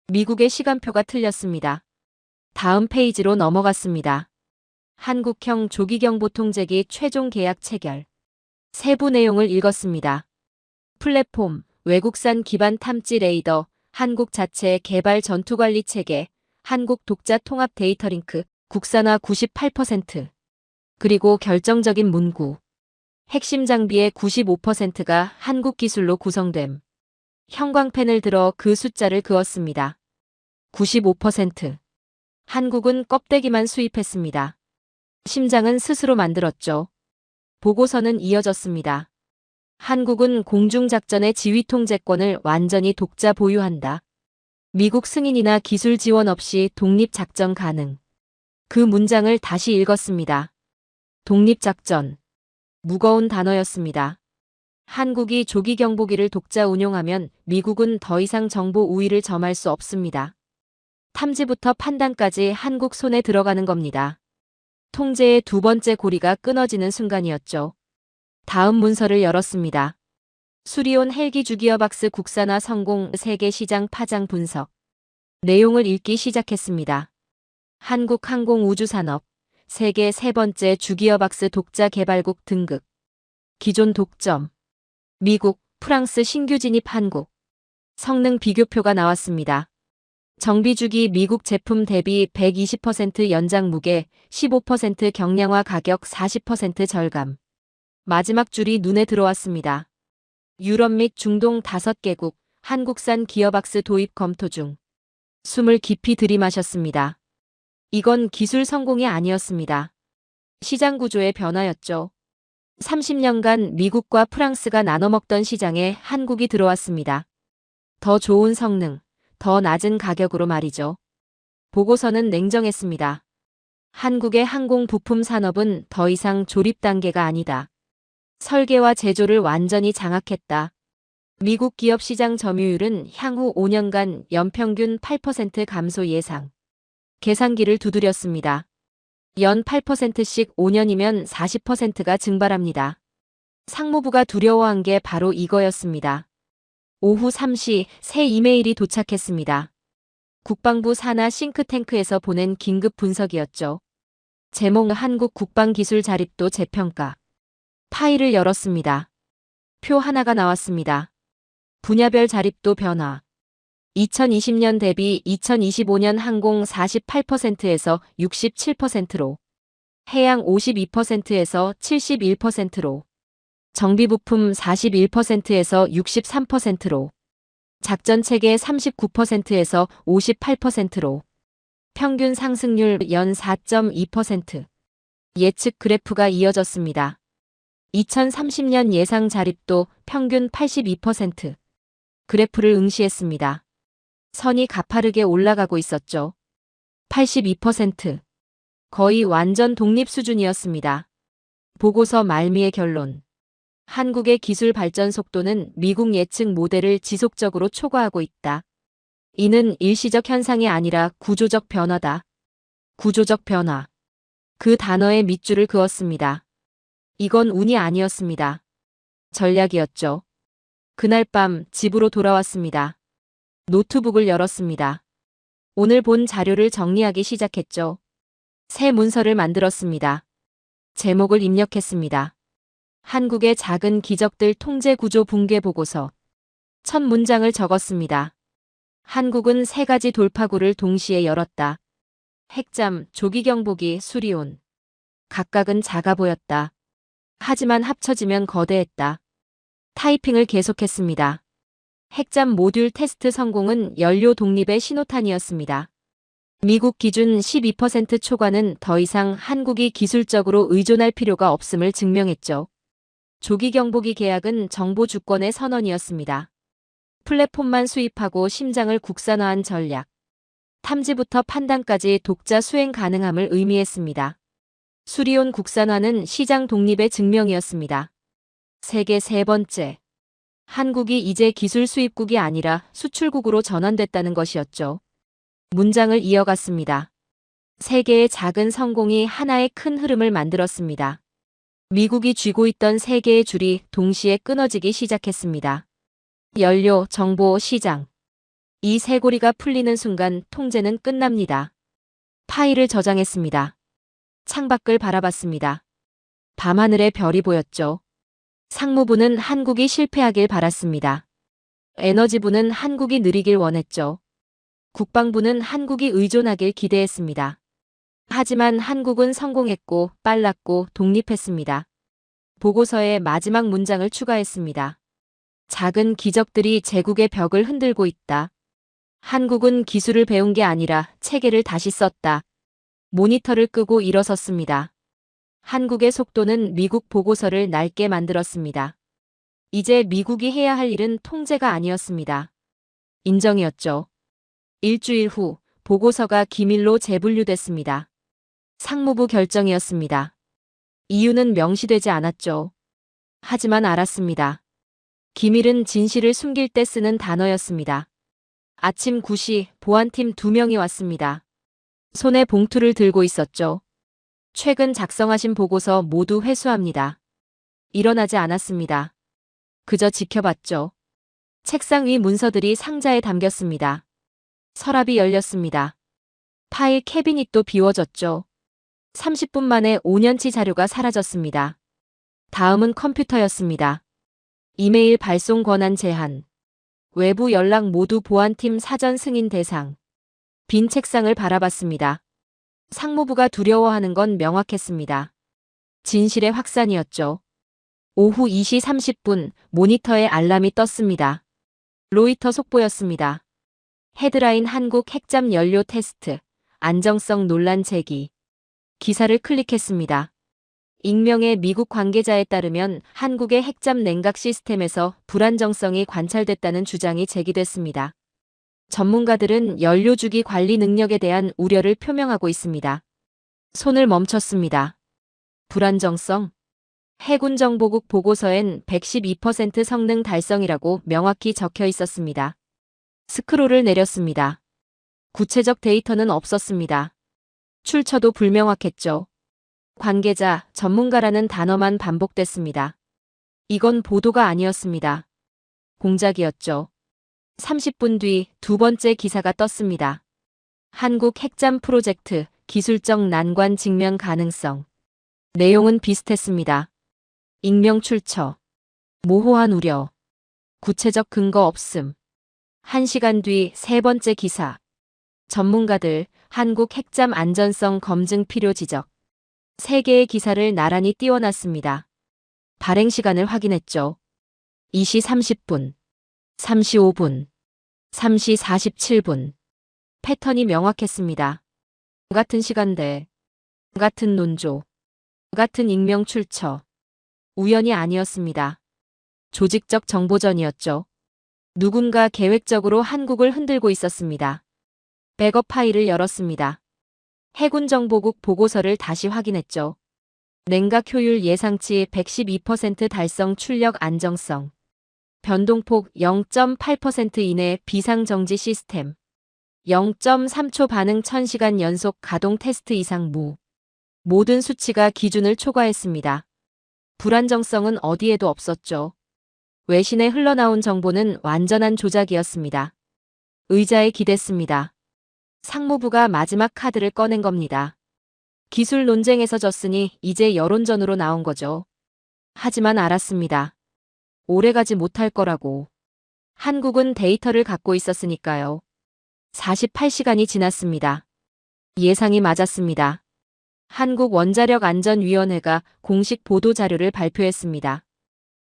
미국의 시간표가 틀렸습니다. 다음 페이지로 넘어갔습니다. 한국형 조기경보통제기 최종 계약 체결. 세부 내용을 읽었습니다. 플랫폼, 외국산 기반 탐지 레이더, 한국 자체 개발 전투관리 체계, 한국 독자 통합 데이터 링크, 국산화 98%. 그리고 결정적인 문구. 핵심 장비의 95%가 한국 기술로 구성됨. 형광펜을 들어 그 숫자를 그었습니다. 95%. 한국은 껍데기만 수입했습니다. 심장은 스스로 만들었죠. 보고서는 이어졌습니다. 한국은 공중작전의 지휘 통제권을 완전히 독자 보유한다. 미국 승인이나 기술 지원 없이 독립작전 가능. 그 문장을 다시 읽었습니다. 독립작전. 무거운 단어였습니다. 한국이 조기 경보기를 독자 운용하면 미국은 더 이상 정보 우위를 점할 수 없습니다. 탐지부터 판단까지 한국 손에 들어가는 겁니다. 통제의 두 번째 고리가 끊어지는 순간이었죠. 다음 문서를 열었습니다. 수리온 헬기 주기어박스 국산화 성공 세계 시장 파장 분석. 내용을 읽기 시작했습니다. 한국 항공우주산업, 세계 세 번째 주기어박스 독자 개발국 등극. 기존 독점. 미국, 프랑스 신규 진입 한국. 성능 비교표가 나왔습니다. 정비주기 미국 제품 대비 120% 연장 무게, 15% 경량화 가격 40% 절감. 마지막 줄이 눈에 들어왔습니다. 유럽 및 중동 5개국, 한국산 기어박스 도입 검토 중. 숨을 깊이 들이마셨습니다. 이건 기술 성공이 아니었습니다. 시장 구조의 변화였죠. 30년간 미국과 프랑스가 나눠먹던 시장에 한국이 들어왔습니다. 더 좋은 성능, 더 낮은 가격으로 말이죠. 보고서는 냉정했습니다. 한국의 항공 부품 산업은 더 이상 조립 단계가 아니다. 설계와 제조를 완전히 장악했다. 미국 기업 시장 점유율은 향후 5년간 연평균 8% 감소 예상. 계산기를 두드렸습니다. 연 8%씩 5년이면 40%가 증발합니다. 상무부가 두려워한 게 바로 이거였습니다. 오후 3시 새 이메일이 도착했습니다. 국방부 산하 싱크탱크에서 보낸 긴급 분석이었죠. 제목 한국 국방기술 자립도 재평가. 파일을 열었습니다. 표 하나가 나왔습니다. 분야별 자립도 변화. 2020년 대비 2025년 항공 48%에서 67%로, 해양 52%에서 71%로, 정비부품 41%에서 63%로, 작전체계 39%에서 58%로, 평균 상승률 연 4.2%. 예측 그래프가 이어졌습니다. 2030년 예상 자립도 평균 82%. 그래프를 응시했습니다. 선이 가파르게 올라가고 있었죠. 82%. 거의 완전 독립 수준이었습니다. 보고서 말미의 결론. 한국의 기술 발전 속도는 미국 예측 모델을 지속적으로 초과하고 있다. 이는 일시적 현상이 아니라 구조적 변화다. 구조적 변화. 그 단어에 밑줄을 그었습니다. 이건 운이 아니었습니다. 전략이었죠. 그날 밤 집으로 돌아왔습니다. 노트북을 열었습니다. 오늘 본 자료를 정리하기 시작했죠. 새 문서를 만들었습니다. 제목을 입력했습니다. 한국의 작은 기적들 통제 구조 붕괴 보고서. 첫 문장을 적었습니다. 한국은 세 가지 돌파구를 동시에 열었다. 핵잠, 조기경보기, 수리온. 각각은 작아 보였다. 하지만 합쳐지면 거대했다. 타이핑을 계속했습니다. 핵잠 모듈 테스트 성공은 연료 독립의 신호탄이었습니다. 미국 기준 12% 초과는 더 이상 한국이 기술적으로 의존할 필요가 없음을 증명했죠. 조기경보기 계약은 정보 주권의 선언이었습니다. 플랫폼만 수입하고 심장을 국산화한 전략. 탐지부터 판단까지 독자 수행 가능함을 의미했습니다. 수리온 국산화는 시장 독립의 증명이었습니다. 세계 세 번째. 한국이 이제 기술 수입국이 아니라 수출국으로 전환됐다는 것이었죠. 문장을 이어갔습니다. 세계의 작은 성공이 하나의 큰 흐름을 만들었습니다. 미국이 쥐고 있던 세 개의 줄이 동시에 끊어지기 시작했습니다. 연료, 정보, 시장. 이 세 고리가 풀리는 순간 통제는 끝납니다. 파일을 저장했습니다. 창밖을 바라봤습니다. 밤하늘에 별이 보였죠. 상무부는 한국이 실패하길 바랐습니다. 에너지부는 한국이 느리길 원했죠. 국방부는 한국이 의존하길 기대했습니다. 하지만 한국은 성공했고 빨랐고 독립했습니다. 보고서에 마지막 문장을 추가했습니다. 작은 기적들이 제국의 벽을 흔들고 있다. 한국은 기술을 배운 게 아니라 체계를 다시 썼다. 모니터를 끄고 일어섰습니다. 한국의 속도는 미국 보고서를 낡게 만들었습니다. 이제 미국이 해야 할 일은 통제가 아니었습니다. 인정이었죠. 일주일 후 보고서가 기밀로 재분류됐습니다. 상무부 결정이었습니다. 이유는 명시되지 않았죠. 하지만 알았습니다. 기밀은 진실을 숨길 때 쓰는 단어였습니다. 아침 9시 보안팀 2명이 왔습니다. 손에 봉투를 들고 있었죠. 최근 작성하신 보고서 모두 회수합니다. 일어나지 않았습니다. 그저 지켜봤죠. 책상 위 문서들이 상자에 담겼습니다. 서랍이 열렸습니다. 파일 캐비닛도 비워졌죠. 30분 만에 5년치 자료가 사라졌습니다. 다음은 컴퓨터였습니다. 이메일 발송 권한 제한. 외부 연락 모두 보안팀 사전 승인 대상. 빈 책상을 바라봤습니다. 상무부가 두려워하는 건 명확했습니다. 진실의 확산이었죠. 오후 2시 30분 모니터에 알람이 떴습니다. 로이터 속보였습니다. 헤드라인 한국 핵잠 연료 테스트, 안정성 논란 제기. 기사를 클릭했습니다. 익명의 미국 관계자에 따르면 한국의 핵잠 냉각 시스템에서 불안정성이 관찰됐다는 주장이 제기됐습니다. 전문가들은 연료주기 관리 능력에 대한 우려를 표명하고 있습니다. 손을 멈췄습니다. 불안정성? 해군정보국 보고서엔 112% 성능 달성이라고 명확히 적혀 있었습니다. 스크롤을 내렸습니다. 구체적 데이터는 없었습니다. 출처도 불명확했죠. 관계자, 전문가라는 단어만 반복됐습니다. 이건 보도가 아니었습니다. 공작이었죠. 30분 뒤 두 번째 기사가 떴습니다. 한국 핵잠 프로젝트, 기술적 난관 직면 가능성. 내용은 비슷했습니다. 익명 출처. 모호한 우려. 구체적 근거 없음. 1시간 뒤 세 번째 기사. 전문가들, 한국 핵잠 안전성 검증 필요 지적. 3개의 기사를 나란히 띄워놨습니다. 발행 시간을 확인했죠. 2시 30분, 3시 5분, 3시 47분. 패턴이 명확했습니다. 같은 시간대, 같은 논조, 같은 익명 출처. 우연이 아니었습니다. 조직적 정보전이었죠. 누군가 계획적으로 한국을 흔들고 있었습니다. 백업 파일을 열었습니다. 해군정보국 보고서를 다시 확인했죠. 냉각 효율 예상치 112% 달성 출력 안정성. 변동폭 0.8% 이내 비상정지 시스템. 0.3초 반응 1000시간 연속 가동 테스트 이상 무. 모든 수치가 기준을 초과했습니다. 불안정성은 어디에도 없었죠. 외신에 흘러나온 정보는 완전한 조작이었습니다. 의자에 기댔습니다. 상무부가 마지막 카드를 꺼낸 겁니다. 기술 논쟁에서 졌으니 이제 여론전으로 나온 거죠. 하지만 알았습니다. 오래가지 못할 거라고. 한국은 데이터를 갖고 있었으니까요. 48시간이 지났습니다. 예상이 맞았습니다. 한국원자력안전위원회가 공식 보도자료를 발표했습니다.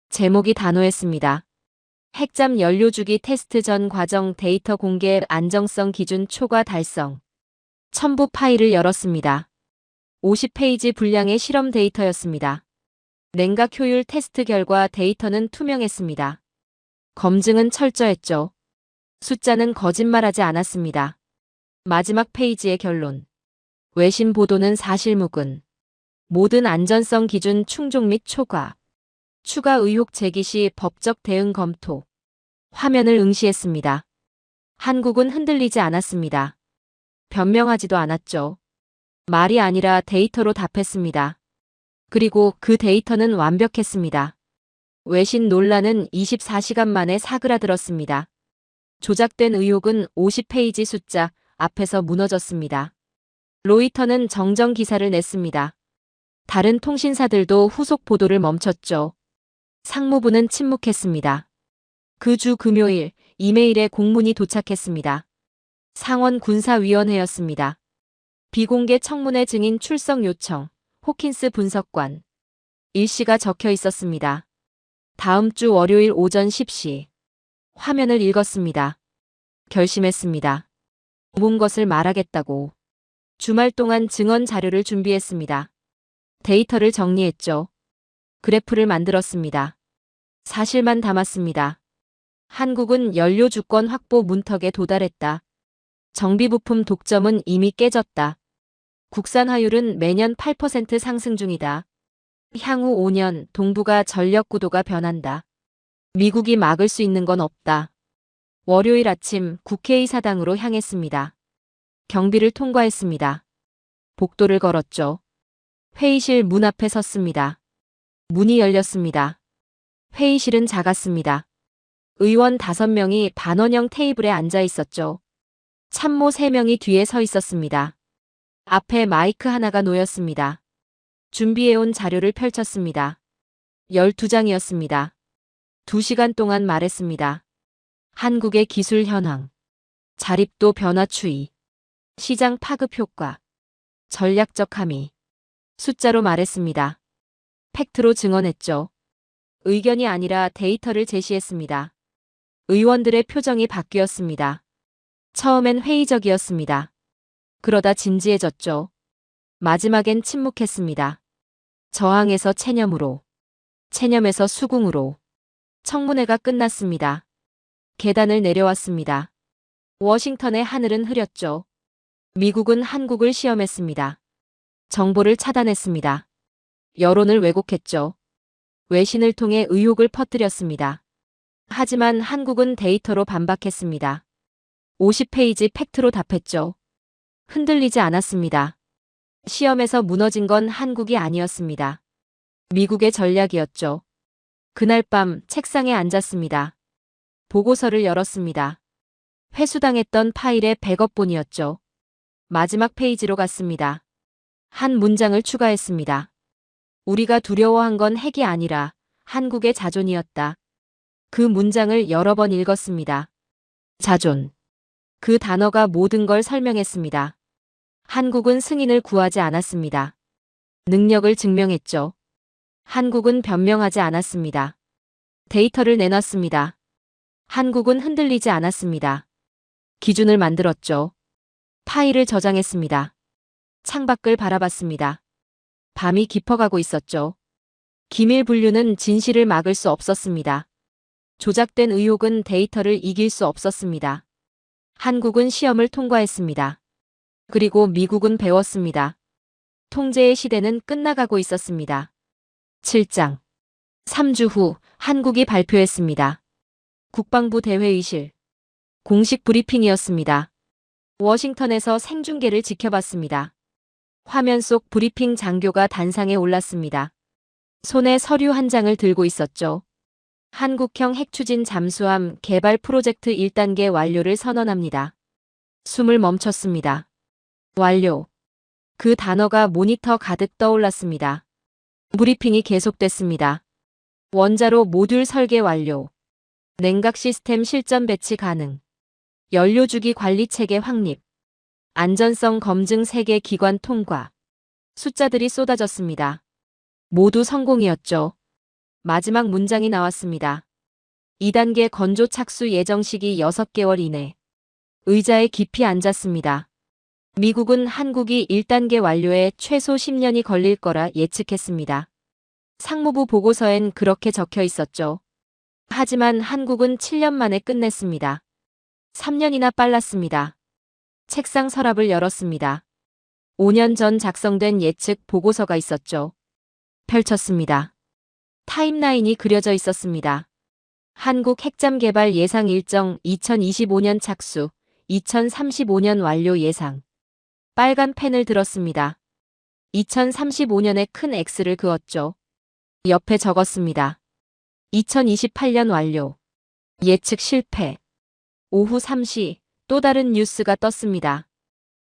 제목이 단호했습니다. 핵잠 연료주기 테스트 전 과정 데이터 공개 안정성 기준 초과 달성. 첨부 파일을 열었습니다. 50페이지 분량의 실험 데이터였습니다. 냉각 효율 테스트 결과 데이터는 투명했습니다. 검증은 철저했죠. 숫자는 거짓말하지 않았습니다. 마지막 페이지의 결론. 외신 보도는 사실무근. 모든 안전성 기준 충족 및 초과. 추가 의혹 제기 시 법적 대응 검토. 화면을 응시했습니다. 한국은 흔들리지 않았습니다. 변명하지도 않았죠. 말이 아니라 데이터로 답했습니다. 그리고 그 데이터는 완벽했습니다. 외신 논란은 24시간 만에 사그라들었습니다. 조작된 의혹은 50페이지 숫자 앞에서 무너졌습니다. 로이터는 정정 기사를 냈습니다. 다른 통신사들도 후속 보도를 멈췄죠. 상무부는 침묵했습니다. 그 주 금요일 이메일에 공문이 도착했습니다. 상원 군사위원회였습니다. 비공개 청문회 증인 출석 요청, 호킨스 분석관. 일시가 적혀 있었습니다. 다음 주 월요일 오전 10시. 화면을 읽었습니다. 결심했습니다. 본 것을 말하겠다고. 주말 동안 증언 자료를 준비했습니다. 데이터를 정리했죠. 그래프를 만들었습니다. 사실만 담았습니다. 한국은 연료 주권 확보 문턱에 도달했다. 정비부품 독점은 이미 깨졌다. 국산화율은 매년 8% 상승 중이다. 향후 5년 동북아 전력 구도가 변한다. 미국이 막을 수 있는 건 없다. 월요일 아침 국회의사당으로 향했습니다. 경비를 통과했습니다. 복도를 걸었죠. 회의실 문 앞에 섰습니다. 문이 열렸습니다. 회의실은 작았습니다. 의원 5명이 반원형 테이블에 앉아 있었죠. 참모 3명이 뒤에 서 있었습니다. 앞에 마이크 하나가 놓였습니다. 준비해온 자료를 펼쳤습니다. 12장이었습니다. 2시간 동안 말했습니다. 한국의 기술 현황, 자립도 변화 추이, 시장 파급 효과, 전략적 함의. 숫자로 말했습니다. 팩트로 증언했죠. 의견이 아니라 데이터를 제시했습니다. 의원들의 표정이 바뀌었습니다. 처음엔 회의적이었습니다. 그러다 진지해졌죠. 마지막엔 침묵했습니다. 저항에서 체념으로, 체념에서 수긍으로. 청문회가 끝났습니다. 계단을 내려왔습니다. 워싱턴의 하늘은 흐렸죠. 미국은 한국을 시험했습니다. 정보를 차단했습니다. 여론을 왜곡했죠. 외신을 통해 의혹을 퍼뜨렸습니다. 하지만 한국은 데이터로 반박했습니다. 50페이지 팩트로 답했죠. 흔들리지 않았습니다. 시험에서 무너진 건 한국이 아니었습니다. 미국의 전략이었죠. 그날 밤 책상에 앉았습니다. 보고서를 열었습니다. 회수당했던 파일의 백업본이었죠. 마지막 페이지로 갔습니다. 한 문장을 추가했습니다. 우리가 두려워한 건 핵이 아니라 한국의 자존이었다. 그 문장을 여러 번 읽었습니다. 자존. 그 단어가 모든 걸 설명했습니다. 한국은 승인을 구하지 않았습니다. 능력을 증명했죠. 한국은 변명하지 않았습니다. 데이터를 내놨습니다. 한국은 흔들리지 않았습니다. 기준을 만들었죠. 파일을 저장했습니다. 창밖을 바라봤습니다. 밤이 깊어가고 있었죠. 기밀 분류는 진실을 막을 수 없었습니다. 조작된 의혹은 데이터를 이길 수 없었습니다. 한국은 시험을 통과했습니다. 그리고 미국은 배웠습니다. 통제의 시대는 끝나가고 있었습니다. 7장. 3주 후 한국이 발표했습니다. 국방부 대회의실. 공식 브리핑이었습니다. 워싱턴에서 생중계를 지켜봤습니다. 화면 속 브리핑 장교가 단상에 올랐습니다. 손에 서류 한 장을 들고 있었죠. 한국형 핵추진 잠수함 개발 프로젝트 1단계 완료를 선언합니다. 숨을 멈췄습니다. 완료. 그 단어가 모니터 가득 떠올랐습니다. 브리핑이 계속됐습니다. 원자로 모듈 설계 완료. 냉각 시스템 실전 배치 가능. 연료주기 관리 체계 확립. 안전성 검증 세계 기관 통과. 숫자들이 쏟아졌습니다. 모두 성공이었죠. 마지막 문장이 나왔습니다. 2단계 건조 착수 예정 시기 6개월 이내. 의자에 깊이 앉았습니다. 미국은 한국이 1단계 완료에 최소 10년이 걸릴 거라 예측했습니다. 상무부 보고서엔 그렇게 적혀 있었죠. 하지만 한국은 7년 만에 끝냈습니다. 3년이나 빨랐습니다. 책상 서랍을 열었습니다. 5년 전 작성된 예측 보고서가 있었죠. 펼쳤습니다. 타임라인이 그려져 있었습니다. 한국 핵잠 개발 예상 일정 2025년 착수, 2035년 완료 예상. 빨간 펜을 들었습니다. 2035년에 큰 X를 그었죠. 옆에 적었습니다. 2028년 완료. 예측 실패. 오후 3시 또 다른 뉴스가 떴습니다.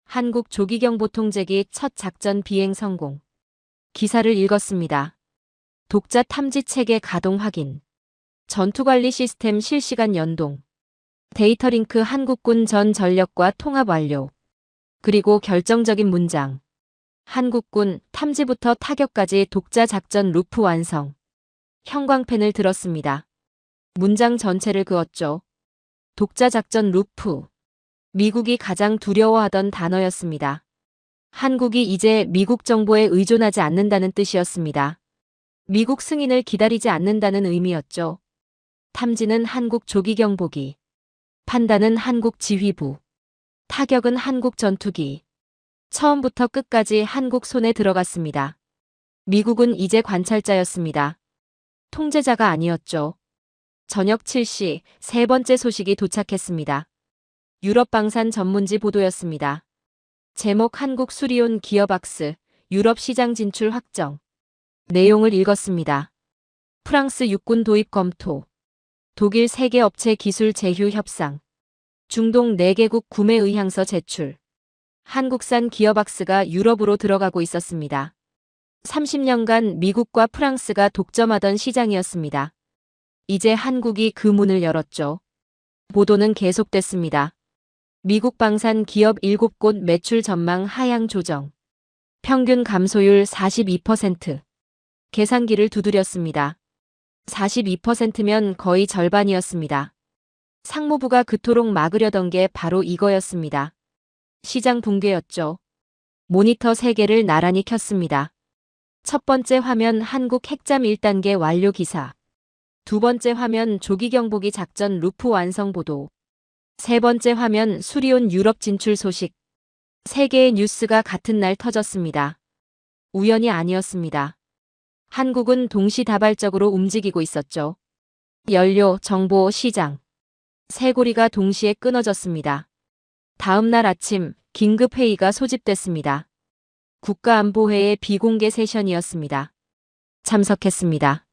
한국 조기경보통제기 첫 작전 비행 성공. 기사를 읽었습니다. 독자 탐지 체계 가동 확인. 전투관리 시스템 실시간 연동. 데이터 링크 한국군 전 전력과 통합 완료. 그리고 결정적인 문장. 한국군 탐지부터 타격까지 독자 작전 루프 완성. 형광펜을 들었습니다. 문장 전체를 그었죠. 독자 작전 루프. 미국이 가장 두려워하던 단어였습니다. 한국이 이제 미국 정보에 의존하지 않는다는 뜻이었습니다. 미국 승인을 기다리지 않는다는 의미였죠. 탐지는 한국 조기경보기, 판단은 한국 지휘부, 타격은 한국 전투기. 처음부터 끝까지 한국 손에 들어갔습니다. 미국은 이제 관찰자였습니다. 통제자가 아니었죠. 저녁 7시 세 번째 소식이 도착했습니다. 유럽 방산 전문지 보도였습니다. 제목 한국 수리온 기어박스, 유럽 시장 진출 확정. 내용을 읽었습니다. 프랑스 육군 도입 검토. 독일 3개 업체 기술 제휴 협상. 중동 4개국 구매 의향서 제출. 한국산 기어박스가 유럽으로 들어가고 있었습니다. 30년간 미국과 프랑스가 독점하던 시장이었습니다. 이제 한국이 그 문을 열었죠. 보도는 계속됐습니다. 미국 방산 기업 7곳 매출 전망 하향 조정. 평균 감소율 42%. 계산기를 두드렸습니다. 42%면 거의 절반이었습니다. 상무부가 그토록 막으려던 게 바로 이거였습니다. 시장 붕괴였죠. 모니터 3개를 나란히 켰습니다. 첫 번째 화면 한국 핵잠 1단계 완료 기사. 두 번째 화면 조기경보기 작전 루프 완성 보도. 세 번째 화면 수리온 유럽 진출 소식. 3개의 뉴스가 같은 날 터졌습니다. 우연이 아니었습니다. 한국은 동시다발적으로 움직이고 있었죠. 연료, 정보, 시장. 세 고리가 동시에 끊어졌습니다. 다음 날 아침 긴급회의가 소집됐습니다. 국가안보회의 비공개 세션이었습니다. 참석했습니다.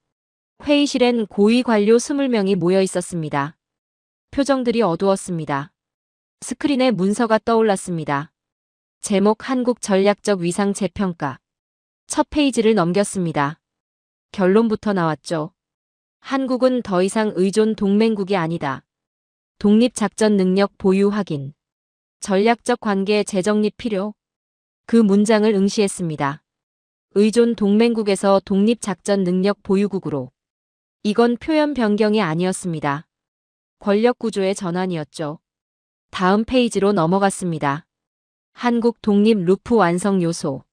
회의실엔 고위 관료 20명이 모여 있었습니다. 표정들이 어두웠습니다. 스크린에 문서가 떠올랐습니다. 제목 한국 전략적 위상 재평가. 첫 페이지를 넘겼습니다. 결론부터 나왔죠. 한국은 더 이상 의존 동맹국이 아니다. 독립작전 능력 보유 확인. 전략적 관계 재정립 필요. 그 문장을 응시했습니다. 의존 동맹국에서 독립작전 능력 보유국으로. 이건 표현 변경이 아니었습니다. 권력 구조의 전환이었죠. 다음 페이지로 넘어갔습니다. 한국 독립 루프 완성 요소.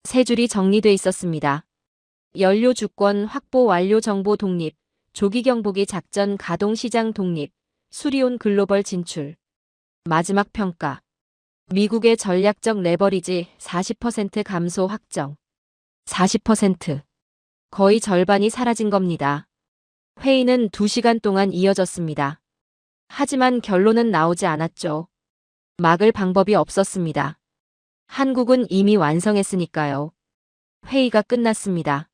세 줄이 정리돼 있었습니다. 연료 주권 확보 완료 정보 독립, 조기경보기 작전 가동 시장 독립, 수리온 글로벌 진출. 마지막 평가. 미국의 전략적 레버리지 40% 감소 확정. 40%. 거의 절반이 사라진 겁니다. 회의는 2시간 동안 이어졌습니다. 하지만 결론은 나오지 않았죠. 막을 방법이 없었습니다. 한국은 이미 완성했으니까요. 회의가 끝났습니다.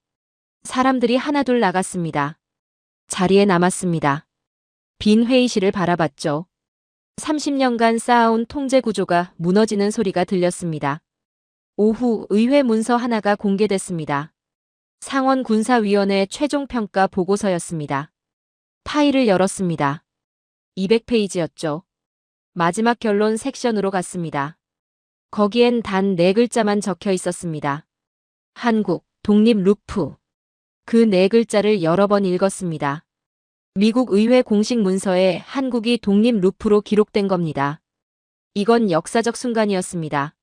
사람들이 하나둘 나갔습니다. 자리에 남았습니다. 빈 회의실을 바라봤죠. 30년간 쌓아온 통제 구조가 무너지는 소리가 들렸습니다. 오후 의회 문서 하나가 공개됐습니다. 상원 군사위원회 최종 평가 보고서였습니다. 파일을 열었습니다. 200페이지였죠. 마지막 결론 섹션으로 갔습니다. 거기엔 단 4글자만 적혀 있었습니다. 한국, 독립 루프. 그 4글자를 여러 번 읽었습니다. 미국 의회 공식 문서에 한국이 독립 루프로 기록된 겁니다. 이건 역사적 순간이었습니다.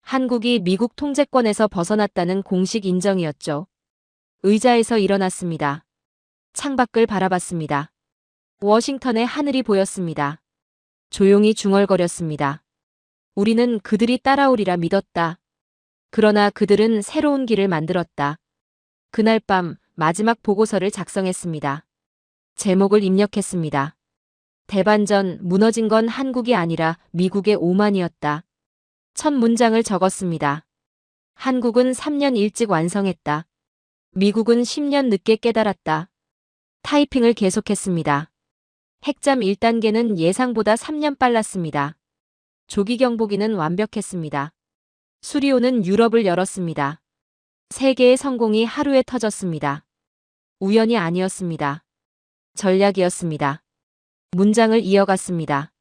한국이 미국 통제권에서 벗어났다는 공식 인정이었죠. 의자에서 일어났습니다. 창밖을 바라봤습니다. 워싱턴의 하늘이 보였습니다. 조용히 중얼거렸습니다. 우리는 그들이 따라오리라 믿었다. 그러나 그들은 새로운 길을 만들었다. 그날 밤 마지막 보고서를 작성했습니다. 제목을 입력했습니다. 대반전, 무너진 건 한국이 아니라 미국의 오만이었다. 첫 문장을 적었습니다. 한국은 3년 일찍 완성했다. 미국은 10년 늦게 깨달았다. 타이핑을 계속했습니다. 핵잠 1단계는 예상보다 3년 빨랐습니다. 조기경보기는 완벽했습니다. 수리온은 유럽을 열었습니다. 세계의 성공이 하루에 터졌습니다. 우연이 아니었습니다. 전략이었습니다. 문장을 이어갔습니다.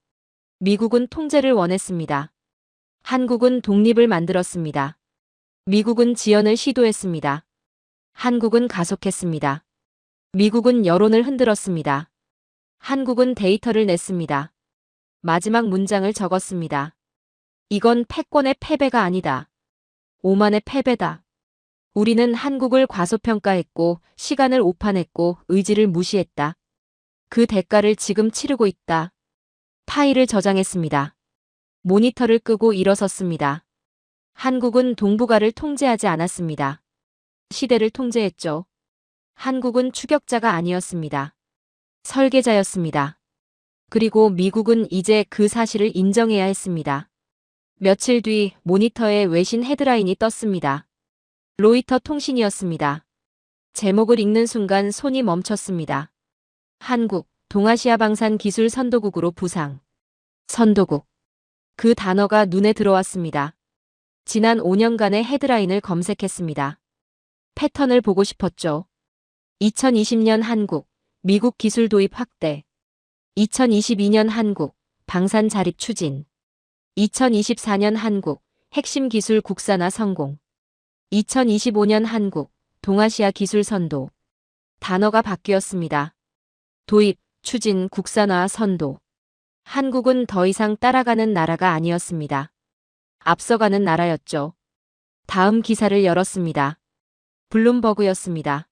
미국은 통제를 원했습니다. 한국은 독립을 만들었습니다. 미국은 지연을 시도했습니다. 한국은 가속했습니다. 미국은 여론을 흔들었습니다. 한국은 데이터를 냈습니다. 마지막 문장을 적었습니다. 이건 패권의 패배가 아니다. 오만의 패배다. 우리는 한국을 과소평가했고, 시간을 오판했고, 의지를 무시했다. 그 대가를 지금 치르고 있다. 파일을 저장했습니다. 모니터를 끄고 일어섰습니다. 한국은 동북아를 통제하지 않았습니다. 시대를 통제했죠. 한국은 추격자가 아니었습니다. 설계자였습니다. 그리고 미국은 이제 그 사실을 인정해야 했습니다. 며칠 뒤 모니터에 외신 헤드라인이 떴습니다. 로이터 통신이었습니다. 제목을 읽는 순간 손이 멈췄습니다. 한국, 동아시아 방산 기술 선도국으로 부상. 선도국. 그 단어가 눈에 들어왔습니다. 지난 5년간의 헤드라인을 검색했습니다. 패턴을 보고 싶었죠. 2020년 한국, 미국 기술 도입 확대. 2022년 한국, 방산 자립 추진. 2024년 한국, 핵심 기술 국산화 성공. 2025년 한국, 동아시아 기술 선도. 단어가 바뀌었습니다. 도입, 추진, 국산화, 선도. 한국은 더 이상 따라가는 나라가 아니었습니다. 앞서가는 나라였죠. 다음 기사를 열었습니다. 블룸버그였습니다.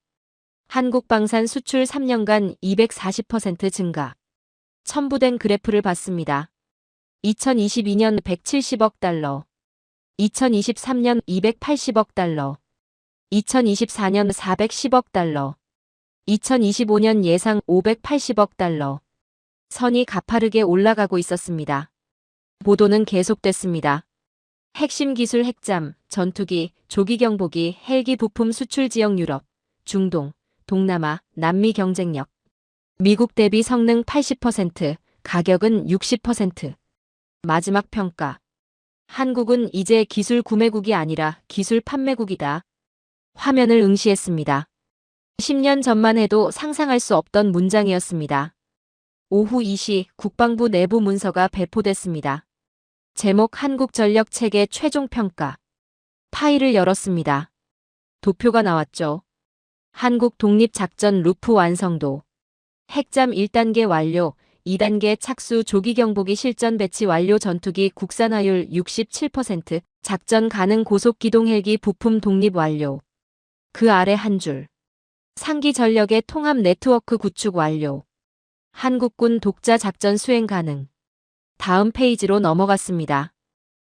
한국 방산 수출 3년간 240% 증가. 첨부된 그래프를 봤습니다. 2022년 170억 달러. 2023년 280억 달러. 2024년 410억 달러. 2025년 예상 580억 달러. 선이 가파르게 올라가고 있었습니다. 보도는 계속됐습니다. 핵심 기술 핵잠, 전투기, 조기경보기, 헬기 부품 수출 지역 유럽, 중동, 동남아, 남미 경쟁력. 미국 대비 성능 80%, 가격은 60%. 마지막 평가. 한국은 이제 기술 구매국이 아니라 기술 판매국이다. 화면을 응시했습니다. 10년 전만 해도 상상할 수 없던 문장이었습니다. 오후 2시 국방부 내부 문서가 배포됐습니다. 제목 한국전력 체계 최종 평가. 파일을 열었습니다. 도표가 나왔죠. 한국 독립작전 루프 완성도. 핵잠 1단계 완료, 2단계 착수 조기경보기 실전 배치 완료 전투기 국산화율 67%, 작전 가능 고속기동 헬기 부품 독립 완료. 그 아래 한 줄. 상기 전력의 통합 네트워크 구축 완료. 한국군 독자 작전 수행 가능. 다음 페이지로 넘어갔습니다.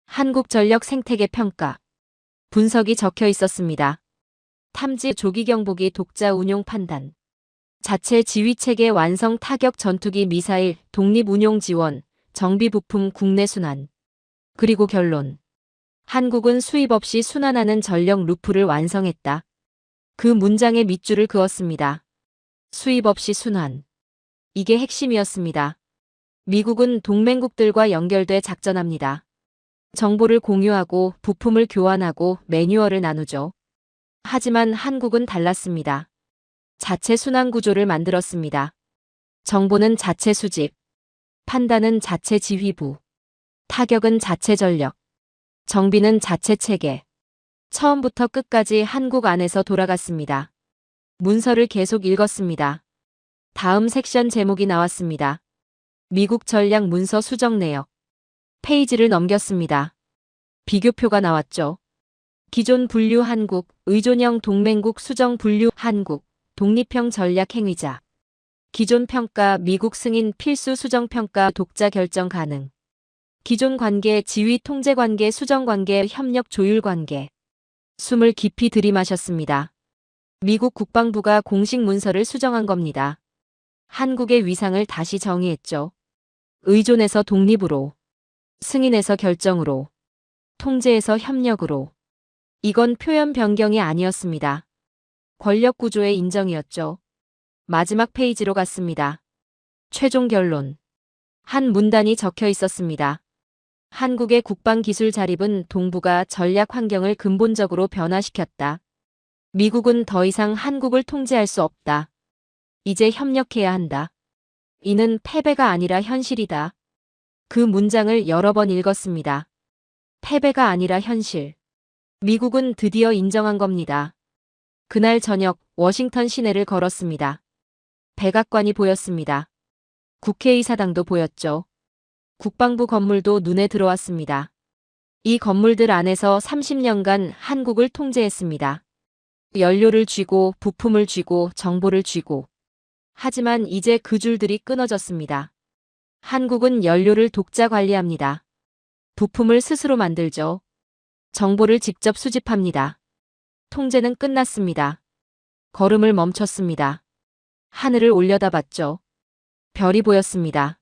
한국전력 생태계 평가. 분석이 적혀 있었습니다. 탐지 조기경보기 독자 운용 판단. 자체 지휘체계 완성 타격 전투기 미사일 독립 운용 지원, 정비 부품 국내 순환. 그리고 결론. 한국은 수입 없이 순환하는 전력 루프를 완성했다. 그 문장에 밑줄을 그었습니다. 수입 없이 순환. 이게 핵심이었습니다. 미국은 동맹국들과 연결돼 작전합니다. 정보를 공유하고 부품을 교환하고 매뉴얼을 나누죠. 하지만 한국은 달랐습니다. 자체 순환 구조를 만들었습니다. 정보는 자체 수집, 판단은 자체 지휘부, 타격은 자체 전력, 정비는 자체 체계. 처음부터 끝까지 한국 안에서 돌아갔습니다. 문서를 계속 읽었습니다. 다음 섹션 제목이 나왔습니다. 미국 전략 문서 수정 내역. 페이지를 넘겼습니다. 비교표가 나왔죠. 기존 분류 한국, 의존형 동맹국 수정 분류 한국, 독립형 전략 행위자. 기존 평가 미국 승인 필수 수정 평가 독자 결정 가능. 기존 관계 지휘 통제 관계 수정 관계 협력 조율 관계. 숨을 깊이 들이마셨습니다. 미국 국방부가 공식 문서를 수정한 겁니다. 한국의 위상을 다시 정의했죠. 의존에서 독립으로, 승인에서 결정으로, 통제에서 협력으로. 이건 표현 변경이 아니었습니다. 권력 구조의 인정이었죠. 마지막 페이지로 갔습니다. 최종 결론. 한 문단이 적혀 있었습니다. 한국의 국방기술 자립은 동북아 전략 환경을 근본적으로 변화시켰다. 미국은 더 이상 한국을 통제할 수 없다. 이제 협력해야 한다. 이는 패배가 아니라 현실이다. 그 문장을 여러 번 읽었습니다. 패배가 아니라 현실. 미국은 드디어 인정한 겁니다. 그날 저녁 워싱턴 시내를 걸었습니다. 백악관이 보였습니다. 국회의사당도 보였죠. 국방부 건물도 눈에 들어왔습니다. 이 건물들 안에서 30년간 한국을 통제했습니다. 연료를 쥐고 부품을 쥐고 정보를 쥐고. 하지만 이제 그 줄들이 끊어졌습니다. 한국은 연료를 독자 관리합니다. 부품을 스스로 만들죠. 정보를 직접 수집합니다. 통제는 끝났습니다. 걸음을 멈췄습니다. 하늘을 올려다봤죠. 별이 보였습니다.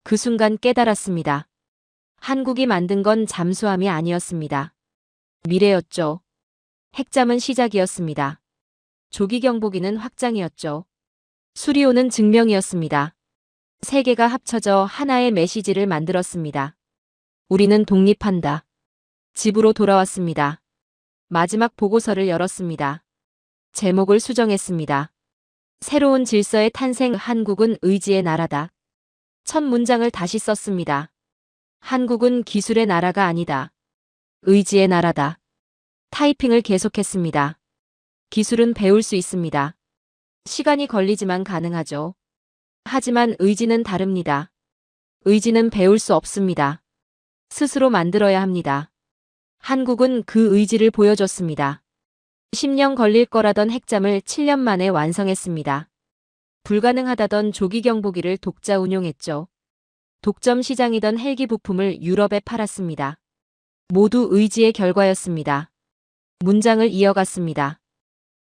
그 순간 깨달았습니다. 한국이 만든 건 잠수함이 아니었습니다. 미래였죠. 핵잠은 시작이었습니다. 조기경보기는 확장이었죠. 수리오는 증명이었습니다. 세 개가 합쳐져 하나의 메시지를 만들었습니다. 우리는 독립한다. 집으로 돌아왔습니다. 마지막 보고서를 열었습니다. 제목을 수정했습니다. 새로운 질서의 탄생. 한국은 의지의 나라다. 첫 문장을 다시 썼습니다. 한국은 기술의 나라가 아니다. 의지의 나라다. 타이핑을 계속했습니다. 기술은 배울 수 있습니다. 시간이 걸리지만 가능하죠. 하지만 의지는 다릅니다. 의지는 배울 수 없습니다. 스스로 만들어야 합니다. 한국은 그 의지를 보여줬습니다. 10년 걸릴 거라던 핵잠을 7년 만에 완성했습니다. 불가능하다던 조기경보기를 독자 운용했죠. 독점 시장이던 헬기 부품을 유럽에 팔았습니다. 모두 의지의 결과였습니다. 문장을 이어갔습니다.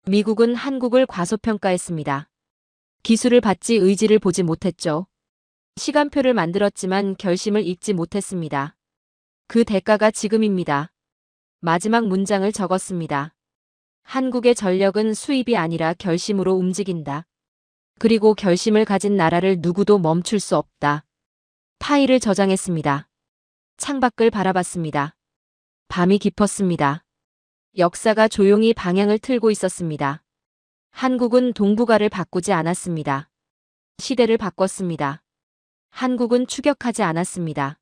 미국은 한국을 과소평가했습니다. 기술을 받지 의지를 보지 못했죠. 시간표를 만들었지만 결심을 읽지 못했습니다. 그 대가가 지금입니다. 마지막 문장을 적었습니다. 한국의 전력은 수입이 아니라 결심으로 움직인다. 그리고 결심을 가진 나라를 누구도 멈출 수 없다. 파일을 저장했습니다. 창밖을 바라봤습니다. 밤이 깊었습니다. 역사가 조용히 방향을 틀고 있었습니다. 한국은 동북아를 바꾸지 않았습니다. 시대를 바꿨습니다. 한국은 추격하지 않았습니다.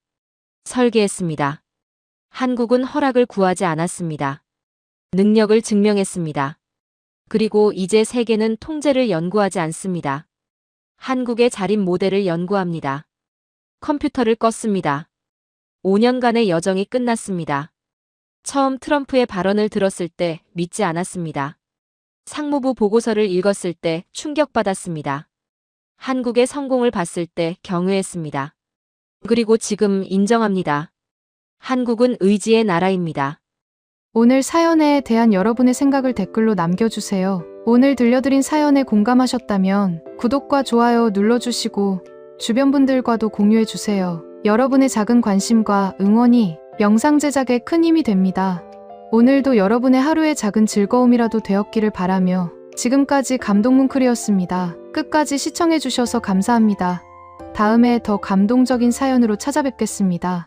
설계했습니다. 한국은 허락을 구하지 않았습니다. 능력을 증명했습니다. 그리고 이제 세계는 통제를 연구하지 않습니다. 한국의 자립 모델을 연구합니다. 컴퓨터를 껐습니다. 5년간의 여정이 끝났습니다. 처음 트럼프의 발언을 들었을 때 믿지 않았습니다. 상무부 보고서를 읽었을 때 충격받았습니다. 한국의 성공을 봤을 때 경외했습니다. 그리고 지금 인정합니다. 한국은 의지의 나라입니다. 오늘 사연에 대한 여러분의 생각을 댓글로 남겨주세요. 오늘 들려드린 사연에 공감하셨다면 구독과 좋아요 눌러주시고 주변 분들과도 공유해주세요. 여러분의 작은 관심과 응원이 영상 제작에 큰 힘이 됩니다. 오늘도 여러분의 하루의 작은 즐거움이라도 되었기를 바라며 지금까지 감동뭉클이었습니다. 끝까지 시청해주셔서 감사합니다. 다음에 더 감동적인 사연으로 찾아뵙겠습니다.